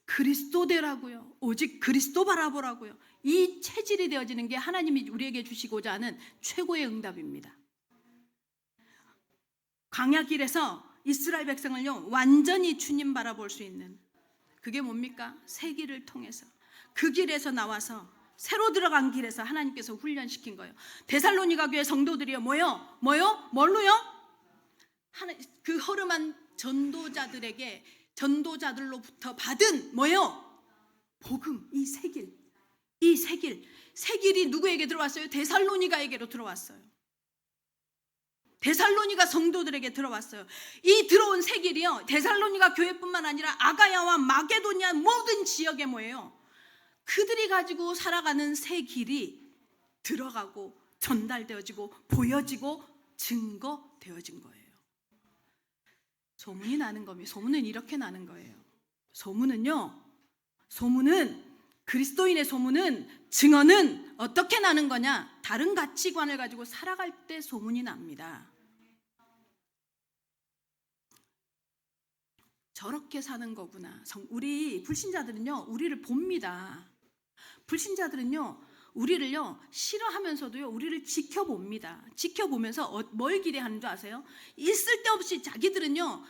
C: 그리스도되라고요. 오직 그리스도 바라보라고요. 이 체질이 되어지는 게 하나님이 우리에게 주시고자 하는 최고의 응답입니다. 광야길에서 이스라엘 백성을요 완전히 주님 바라볼 수 있는, 그게 뭡니까? 새 길을 통해서, 그 길에서 나와서 새로 들어간 길에서 하나님께서 훈련시킨 거예요. 데살로니가 교회 성도들이요 뭘로요? 그 허름한 전도자들로부터 받은 복음, 이 새 길이 누구에게 들어왔어요? 데살로니가에게로 들어왔어요. 데살로니가 성도들에게 들어왔어요. 이 들어온 새 길이요 데살로니가 교회뿐만 아니라 아가야와 마게도니아 모든 지역에 그들이 가지고 살아가는 새 길이 들어가고 전달되어지고 보여지고 증거되어진 거예요. 소문이 나는 겁니다. 소문은 이렇게 나는 거예요. 소문은 그리스도인의 소문은, 증언은 어떻게 나는 거냐? 다른 가치관을 가지고 살아갈 때 소문이 납니다. 저렇게 사는 거구나. 우리 불신자들은요 우리를 봅니다. 불신자들은요 우리를요 싫어하면서도요 우리를 지켜봅니다. 지켜보면서 뭘 기대하는 줄 아세요? 있을 데 없이 자기들은요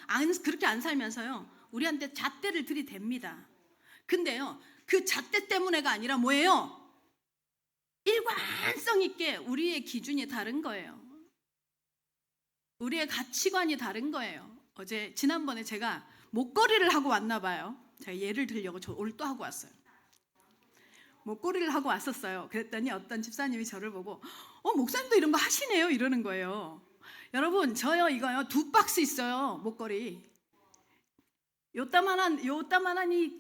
C: 그렇게 안 살면서요 우리한테 잣대를 들이댑니다. 근데요 그 잣대 때문에가 아니라 일관성 있게 우리의 기준이 다른 거예요. 우리의 가치관이 다른 거예요. 지난번에 제가 목걸이를 하고 왔나 봐요. 제가 예를 들려고 올도 하고 왔어요. 목걸이를 하고 왔었어요. 그랬더니 어떤 집사님이 저를 보고 목사님도 이런 거 하시네요 이러는 거예요. 여러분 저요 이거요 2박스 있어요. 목걸이 요따만한 이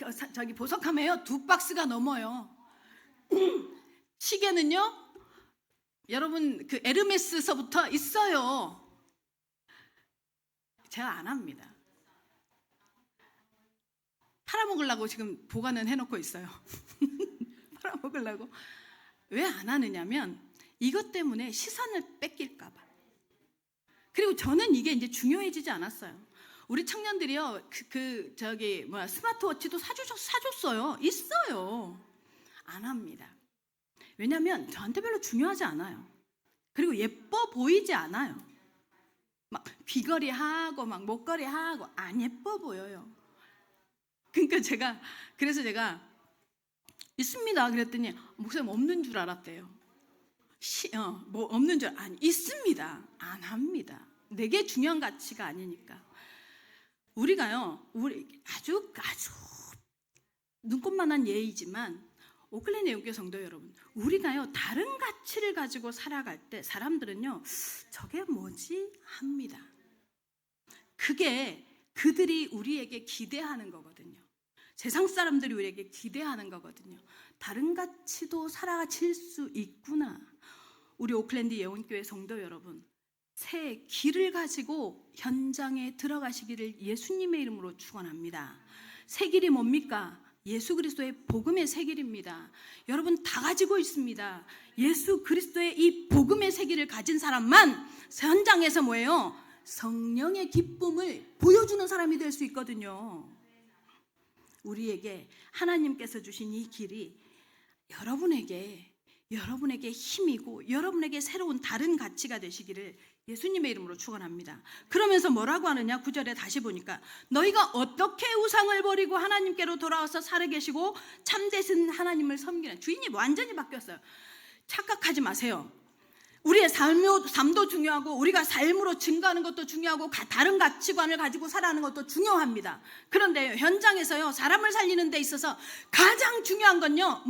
C: 보석함에요 2박스가 넘어요. 시계는요 여러분 그 에르메스서부터 있어요. 제가 안 합니다. 팔아먹으려고 지금 보관은 해놓고 있어요. 팔아먹으려고. 왜 안 하느냐면 이것 때문에 시선을 뺏길까 봐. 그리고 저는 이게 이제 중요해지지 않았어요. 우리 청년들이요 스마트워치도 사줬어요. 있어요. 안 합니다. 왜냐하면 저한테 별로 중요하지 않아요. 그리고 예뻐 보이지 않아요. 막 귀걸이 하고 막 목걸이 하고 안 예뻐 보여요. 그래서 제가 있습니다 그랬더니 목사님 없는 줄 알았대요. 없는 줄 아니 있습니다. 안 합니다. 내게 중요한 가치가 아니니까. 우리 아주 눈꽃만한 예이지만 오클랜드 영교회 성도 여러분, 우리가요 다른 가치를 가지고 살아갈 때 사람들은요 저게 뭐지 합니다. 그게 그들이 우리에게 기대하는 거거든요. 세상 사람들이 우리에게 기대하는 거거든요. 다른 가치도 살아칠 수 있구나. 우리 오클랜드 예원교회 성도 여러분, 새 길을 가지고 현장에 들어가시기를 예수님의 이름으로 축원합니다. 새 길이 뭡니까? 예수 그리스도의 복음의 새 길입니다. 여러분 다 가지고 있습니다. 예수 그리스도의 이 복음의 새 길을 가진 사람만 현장에서 성령의 기쁨을 보여주는 사람이 될 수 있거든요. 우리에게 하나님께서 주신 이 길이 여러분에게 힘이고 여러분에게 새로운 다른 가치가 되시기를 예수님의 이름으로 축원합니다. 그러면서 뭐라고 하느냐? 9절에 다시 보니까 너희가 어떻게 우상을 버리고 하나님께로 돌아와서 살아계시고 참되신 하나님을 섬기는, 주인이 완전히 바뀌었어요. 착각하지 마세요. 우리의 삶도 중요하고 우리가 삶으로 증거하는 것도 중요하고 다른 가치관을 가지고 살아가는 것도 중요합니다. 그런데 현장에서요 사람을 살리는 데 있어서 가장 중요한 건요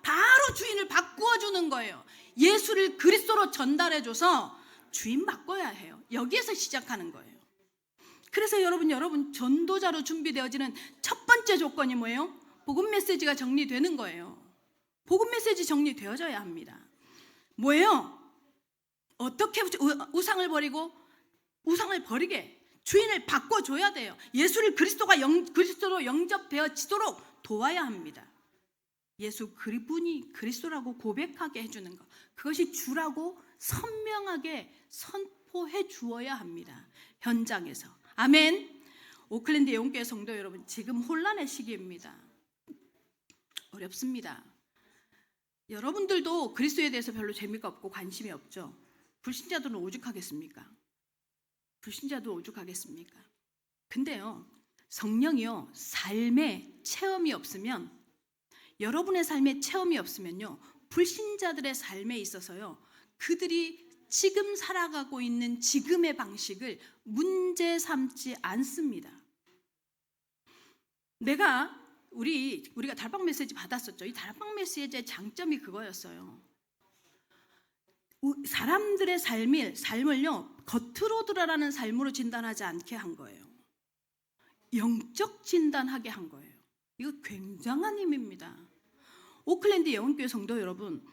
C: 바로 주인을 바꾸어 주는 거예요. 예수를 그리스도로 전달해줘서 주인 바꿔야 해요. 여기에서 시작하는 거예요. 그래서 여러분 전도자로 준비되어지는 첫 번째 조건이 뭐예요? 복음 메시지가 정리되는 거예요. 복음 메시지 정리되어져야 합니다. 뭐예요? 어떻게 우상을 버리게 주인을 바꿔줘야 돼요. 예수를 그리스도로 영접되어지도록 도와야 합니다. 예수 그분이 그리스도라고 고백하게 해주는 것, 그것이 주라고 선명하게 선포해 주어야 합니다. 현장에서. 아멘. 오클랜드 예원교회 성도 여러분, 지금 혼란의 시기입니다. 어렵습니다. 여러분들도 그리스도에 대해서 별로 재미가 없고 관심이 없죠. 불신자들은 오죽하겠습니까? 불신자도 오죽하겠습니까? 근데요, 성령이요, 삶의 체험이 없으면, 여러분의 삶의 체험이 없으면요, 불신자들의 삶에 있어서요, 그들이 지금 살아가고 있는 지금의 방식을 문제 삼지 않습니다. 우리가 달방 메시지 받았었죠. 이 달방 메시지의 장점이 그거였어요. 사람들의 삶을요, 겉으로 드러나는 삶으로 진단하지 않게 한 거예요. 영적 진단하게 한 거예요. 이거 굉장한 힘입니다. 오클랜드 예원교회 성도 여러분,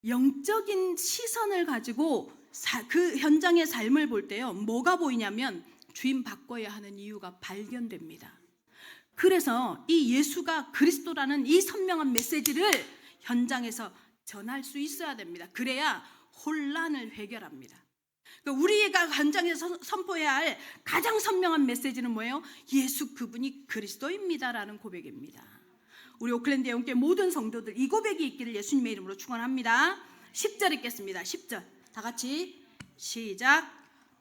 C: 영적인 시선을 가지고 그 현장의 삶을 볼 때요, 뭐가 보이냐면 주임 바꿔야 하는 이유가 발견됩니다. 그래서 이 예수가 그리스도라는 이 선명한 메시지를 현장에서 전할 수 있어야 됩니다. 그래야 혼란을 해결합니다. 그러니까 우리가 현장에서 선포해야 할 가장 선명한 메시지는 뭐예요? 예수 그분이 그리스도입니다라는 고백입니다. 우리 오클랜드 예원교회 모든 성도들 이 고백이 있기를 예수님의 이름으로 축원합니다. 10절 읽겠습니다. 10절 다 같이 시작.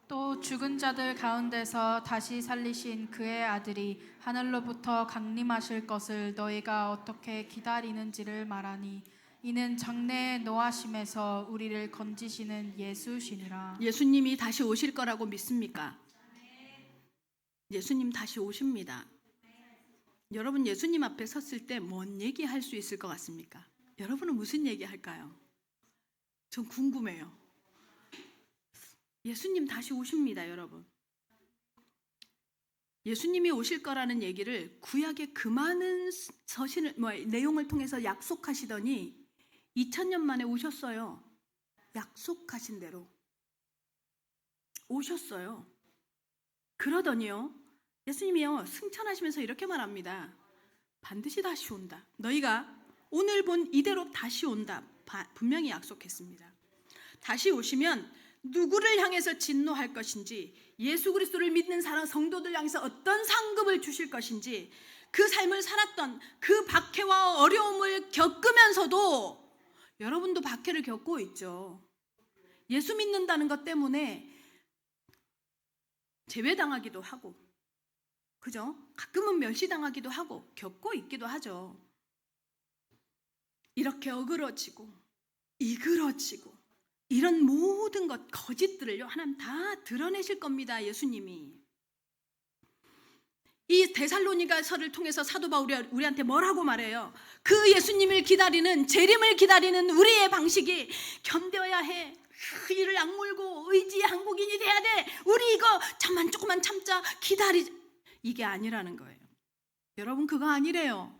B: 또 죽은 자들 가운데서 다시 살리신 그의 아들이 하늘로부터 강림하실 것을 너희가 어떻게 기다리는지를 말하니 이는 장래의 노하심에서 우리를 건지시는 예수시니라.
C: 예수님이 다시 오실 거라고 믿습니까? 예수님 다시 오십니다. 여러분 예수님 앞에 섰을 때 뭔 얘기할 수 있을 것 같습니까? 여러분은 무슨 얘기 할까요? 전 궁금해요. 예수님 다시 오십니다, 여러분. 예수님이 오실 거라는 얘기를 구약의 그 많은 내용을 통해서 약속하시더니 2000년 만에 오셨어요. 약속하신 대로 오셨어요. 그러더니요, 예수님이요 승천하시면서 이렇게 말합니다. 반드시 다시 온다. 너희가 오늘 본 이대로 다시 온다. 분명히 약속했습니다. 다시 오시면 누구를 향해서 진노할 것인지, 예수 그리스도를 믿는 사랑 성도들 향해서 어떤 상급을 주실 것인지, 그 삶을 살았던 그 박해와 어려움을 겪으면서도 여러분도 박해를 겪고 있죠. 예수 믿는다는 것 때문에 제외당하기도 하고, 그죠? 가끔은 멸시당하기도 하고 겪고 있기도 하죠. 이렇게 어그러지고 이그러지고 이런 모든 것 거짓들을요 하나님 다 드러내실 겁니다. 예수님이. 이 데살로니가서를 통해서 사도 바울이 우리한테 뭐라고 말해요? 그 예수님을 기다리는, 재림을 기다리는 우리의 방식이 견뎌야 해. 이를 악물고 의지의 한국인이 돼야 돼. 우리 이거 잠만 조금만 참자, 기다리자. 이게 아니라는 거예요. 여러분 그거 아니래요.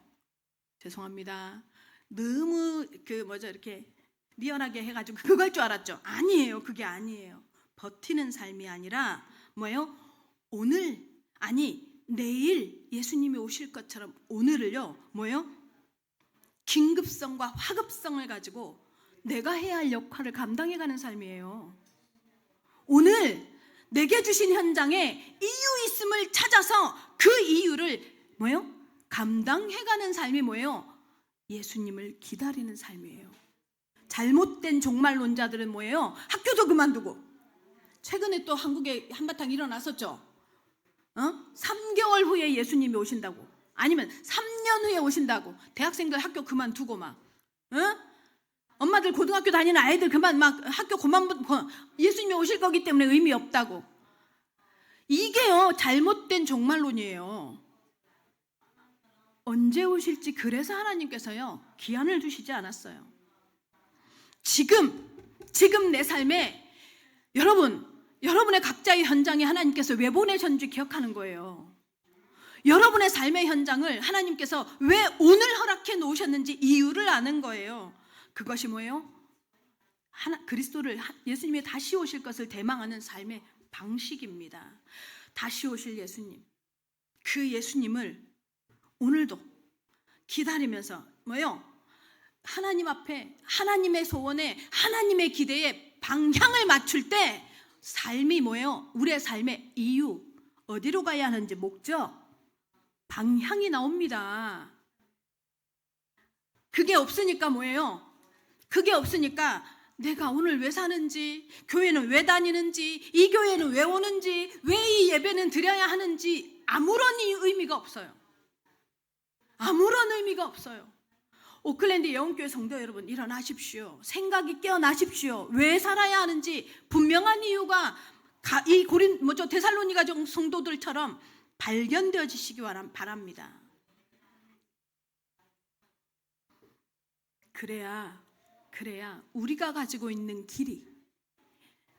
C: 죄송합니다. 너무 이렇게 리얼하게 해가지고 그걸 줄 알았죠. 아니에요. 그게 아니에요. 버티는 삶이 아니라 뭐예요? 오늘, 아니 내일 예수님이 오실 것처럼 오늘을요 뭐예요? 긴급성과 화급성을 가지고 내가 해야 할 역할을 감당해가는 삶이에요. 오늘 내게 주신 현장에 이유 있음을 찾아서 그 이유를 뭐예요? 감당해가는 삶이 뭐예요? 예수님을 기다리는 삶이에요. 잘못된 종말론자들은 뭐예요? 학교도 그만두고, 최근에 또 한국에 한바탕 일어났었죠. 3개월 후에 예수님이 오신다고, 아니면 3년 후에 오신다고 대학생들 학교 그만두고 막, 엄마들 고등학교 다니는 아이들 학교 예수님이 오실 거기 때문에 의미 없다고. 이게요 잘못된 종말론이에요. 언제 오실지 그래서 하나님께서요 기한을 두시지 않았어요. 지금 내 삶에 여러분의 각자의 현장에 하나님께서 왜 보내셨는지 기억하는 거예요. 여러분의 삶의 현장을 하나님께서 왜 오늘 허락해 놓으셨는지 이유를 아는 거예요. 그것이 뭐예요? 그리스도를, 예수님이 다시 오실 것을 대망하는 삶의 방식입니다. 다시 오실 예수님, 그 예수님을 오늘도 기다리면서 뭐예요? 하나님 앞에, 하나님의 소원에, 하나님의 기대에 방향을 맞출 때 삶이 뭐예요? 우리의 삶의 이유, 어디로 가야 하는지 목적, 방향이 나옵니다. 그게 없으니까 뭐예요? 그게 없으니까 내가 오늘 왜 사는지, 교회는 왜 다니는지, 이 교회는 왜 오는지, 왜 이 예배는 드려야 하는지 아무런 의미가 없어요. 아무런 의미가 없어요. 오클랜드 영혼교회 성도 여러분, 일어나십시오. 생각이 깨어나십시오. 왜 살아야 하는지 분명한 이유가 이 데살로니가 성도들처럼 발견되어지시기 바랍니다. 그래야 우리가 가지고 있는 길이,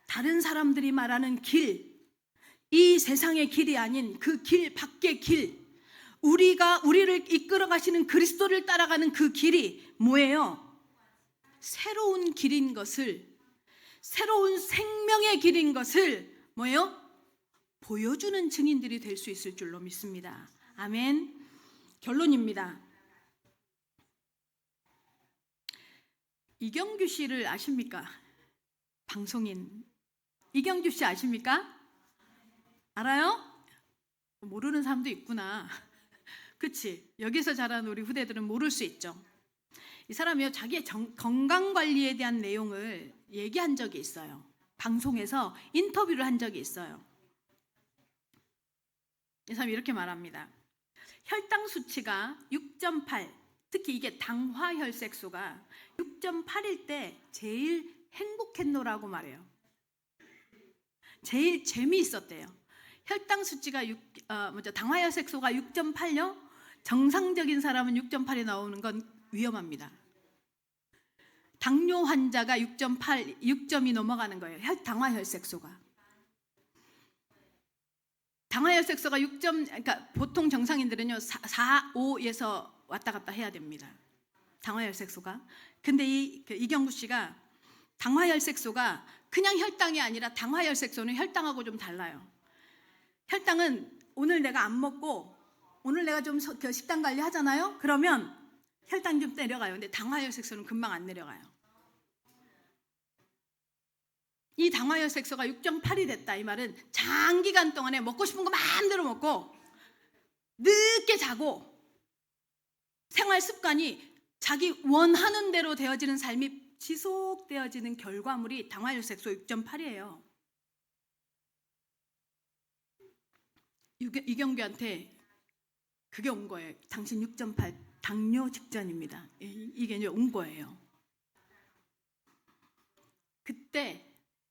C: 다른 사람들이 말하는 길, 이 세상의 길이 아닌 그 길 밖의 길, 우리를 이끌어 가시는 그리스도를 따라가는 그 길이 뭐예요? 새로운 길인 것을, 새로운 생명의 길인 것을 뭐예요? 보여주는 증인들이 될 수 있을 줄로 믿습니다. 아멘. 결론입니다. 이경규 씨를 아십니까? 방송인 이경규 씨 아십니까? 알아요? 모르는 사람도 있구나. 그치? 여기서 자란 우리 후대들은 모를 수 있죠. 이 사람이요, 자기의 건강관리에 대한 내용을 얘기한 적이 있어요. 방송에서 인터뷰를 한 적이 있어요. 이 사람이 이렇게 말합니다. 혈당 수치가 6.8, 특히 이게 당화혈색소가 6.8일 때 제일 행복했노라고 말해요. 제일 재미있었대요. 혈당 수치가 당화혈색소가 6.8요? 정상적인 사람은 6.8이 나오는 건 위험합니다. 당뇨 환자가 6점이 넘어가는 거예요. 당화혈색소가. 당화혈색소가 6점, 그러니까 보통 정상인들은요 4, 5에서 왔다 갔다 해야 됩니다. 당화혈색소가. 근데 이경구 씨가 당화혈색소가 그냥 혈당이 아니라 당화혈색소는 혈당하고 좀 달라요. 혈당은 오늘 내가 안 먹고 오늘 내가 좀 식단 관리 하잖아요. 그러면 혈당이 좀 내려가요. 근데 당화혈색소는 금방 안 내려가요. 이 당화혈색소가 6.8이 됐다, 이 말은 장기간 동안에 먹고 싶은 거 마음대로 먹고 늦게 자고 생활 습관이 자기 원하는 대로 되어지는 삶이 지속되어지는 결과물이 당화혈색소 6.8이에요. 이경규한테 그게 온 거예요. 당신 6.8 당뇨 직전입니다. 이게 이제 온 거예요. 그때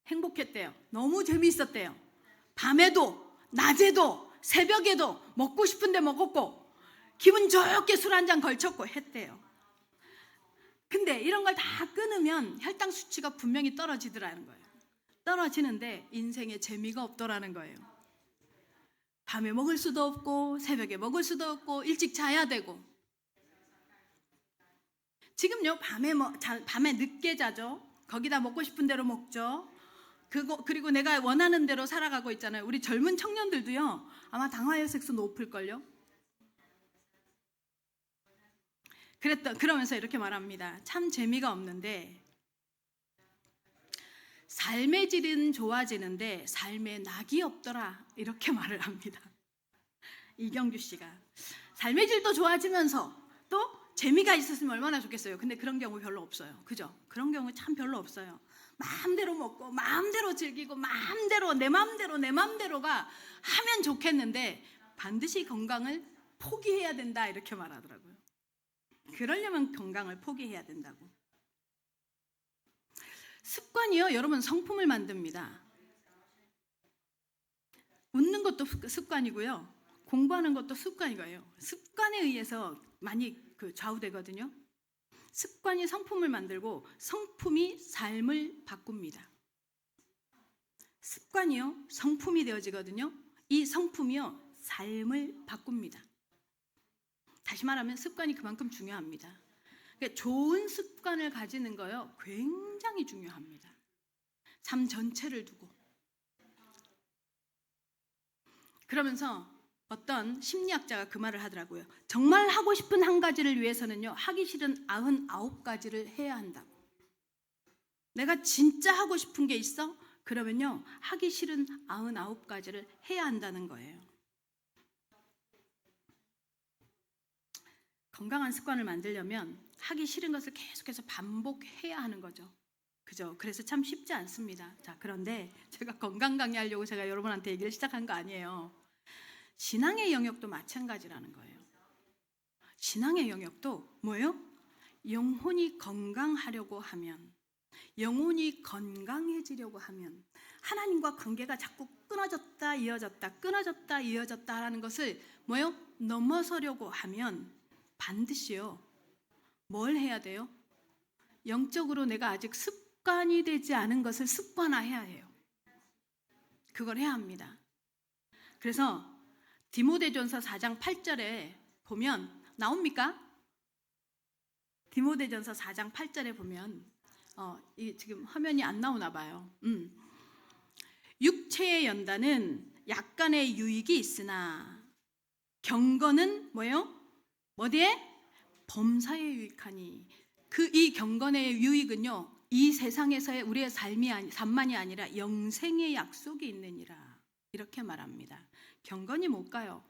C: 행복했대요. 너무 재미있었대요. 밤에도 낮에도 새벽에도 먹고 싶은데 먹었고 기분 좋게 술 한 잔 걸쳤고 했대요. 근데 이런 걸 다 끊으면 혈당 수치가 분명히 떨어지더라는 거예요. 떨어지는데 인생에 재미가 없더라는 거예요. 밤에 먹을 수도 없고 새벽에 먹을 수도 없고 일찍 자야 되고. 지금요 밤에 늦게 자죠. 거기다 먹고 싶은 대로 먹죠. 그리고 내가 원하는 대로 살아가고 있잖아요. 우리 젊은 청년들도요 아마 당화혈색소 높을걸요. 그러면서 이렇게 말합니다. 참 재미가 없는데 삶의 질은 좋아지는데 삶의 낙이 없더라, 이렇게 말을 합니다. 이경규 씨가 삶의 질도 좋아지면서 또 재미가 있었으면 얼마나 좋겠어요. 근데 그런 경우 별로 없어요. 그죠? 그런 경우 참 별로 없어요. 마음대로 먹고 마음대로 즐기고 내 마음대로가 하면 좋겠는데 반드시 건강을 포기해야 된다, 이렇게 말하더라고요. 그러려면 건강을 포기해야 된다고. 습관이요, 여러분 성품을 만듭니다. 웃는 것도 습관이고요, 공부하는 것도 습관이고요. 습관에 의해서 많이 좌우되거든요. 습관이 성품을 만들고 성품이 삶을 바꿉니다. 습관이요 성품이 되어지거든요. 이 성품이요 삶을 바꿉니다. 다시 말하면 습관이 그만큼 중요합니다. 그러니까 좋은 습관을 가지는 거요 굉장히 중요합니다. 삶 전체를 두고. 그러면서 어떤 심리학자가 그 말을 하더라고요. 정말 하고 싶은 한 가지를 위해서는요 하기 싫은 99가지를 해야 한다고. 내가 진짜 하고 싶은 게 있어? 그러면요 하기 싫은 99가지를 해야 한다는 거예요. 건강한 습관을 만들려면 하기 싫은 것을 계속해서 반복해야 하는 거죠. 그죠? 그래서 참 쉽지 않습니다. 자, 그런데 제가 건강 강의하려고 제가 여러분한테 얘기를 시작한 거 아니에요. 신앙의 영역도 마찬가지라는 거예요. 신앙의 영역도 뭐예요? 영혼이 건강하려고 하면, 영혼이 건강해지려고 하면, 하나님과 관계가 자꾸 끊어졌다 이어졌다 끊어졌다 이어졌다 하는 것을 뭐예요? 넘어서려고 하면 반드시요 뭘 해야 돼요? 영적으로 내가 아직 습관이 되지 않은 것을 습관화해야 해요. 그걸 해야 합니다. 그래서 디모데전서 4장 8절에 보면 나옵니까? 디모데전서 4장 8절에 보면 이 지금 화면이 안 나오나 봐요. 육체의 연단은 약간의 유익이 있으나 경건은 뭐예요? 어디에? 범사에 유익하니. 이 경건의 유익은요, 이 세상에서의 우리의 삶만이 아니라 영생의 약속이 있느니라. 이렇게 말합니다. 경건이 뭘까요?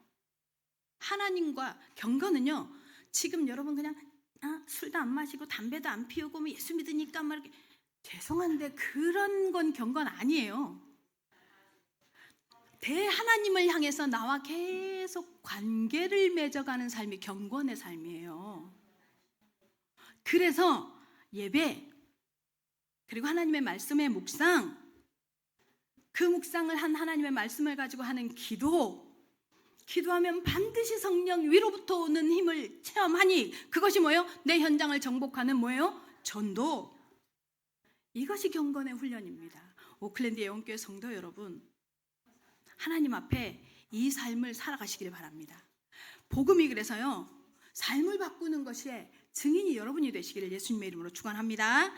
C: 하나님과 경건은요, 지금 여러분 그냥 술도 안 마시고 담배도 안 피우고 뭐 예수 믿으니까 막 이렇게, 죄송한데 그런 건 경건 아니에요. 대하나님을 향해서 나와 계속 관계를 맺어가는 삶이 경건의 삶이에요. 그래서 예배, 그리고 하나님의 말씀의 묵상, 그 묵상을 한 하나님의 말씀을 가지고 하는 기도하면 반드시 성령 위로부터 오는 힘을 체험하니 그것이 뭐예요? 내 현장을 정복하는 뭐예요? 전도. 이것이 경건의 훈련입니다. 오클랜드 예원교회 성도 여러분, 하나님 앞에 이 삶을 살아가시기를 바랍니다. 복음이 그래서요, 삶을 바꾸는 것이 증인이 여러분이 되시기를 예수님의 이름으로 축원합니다.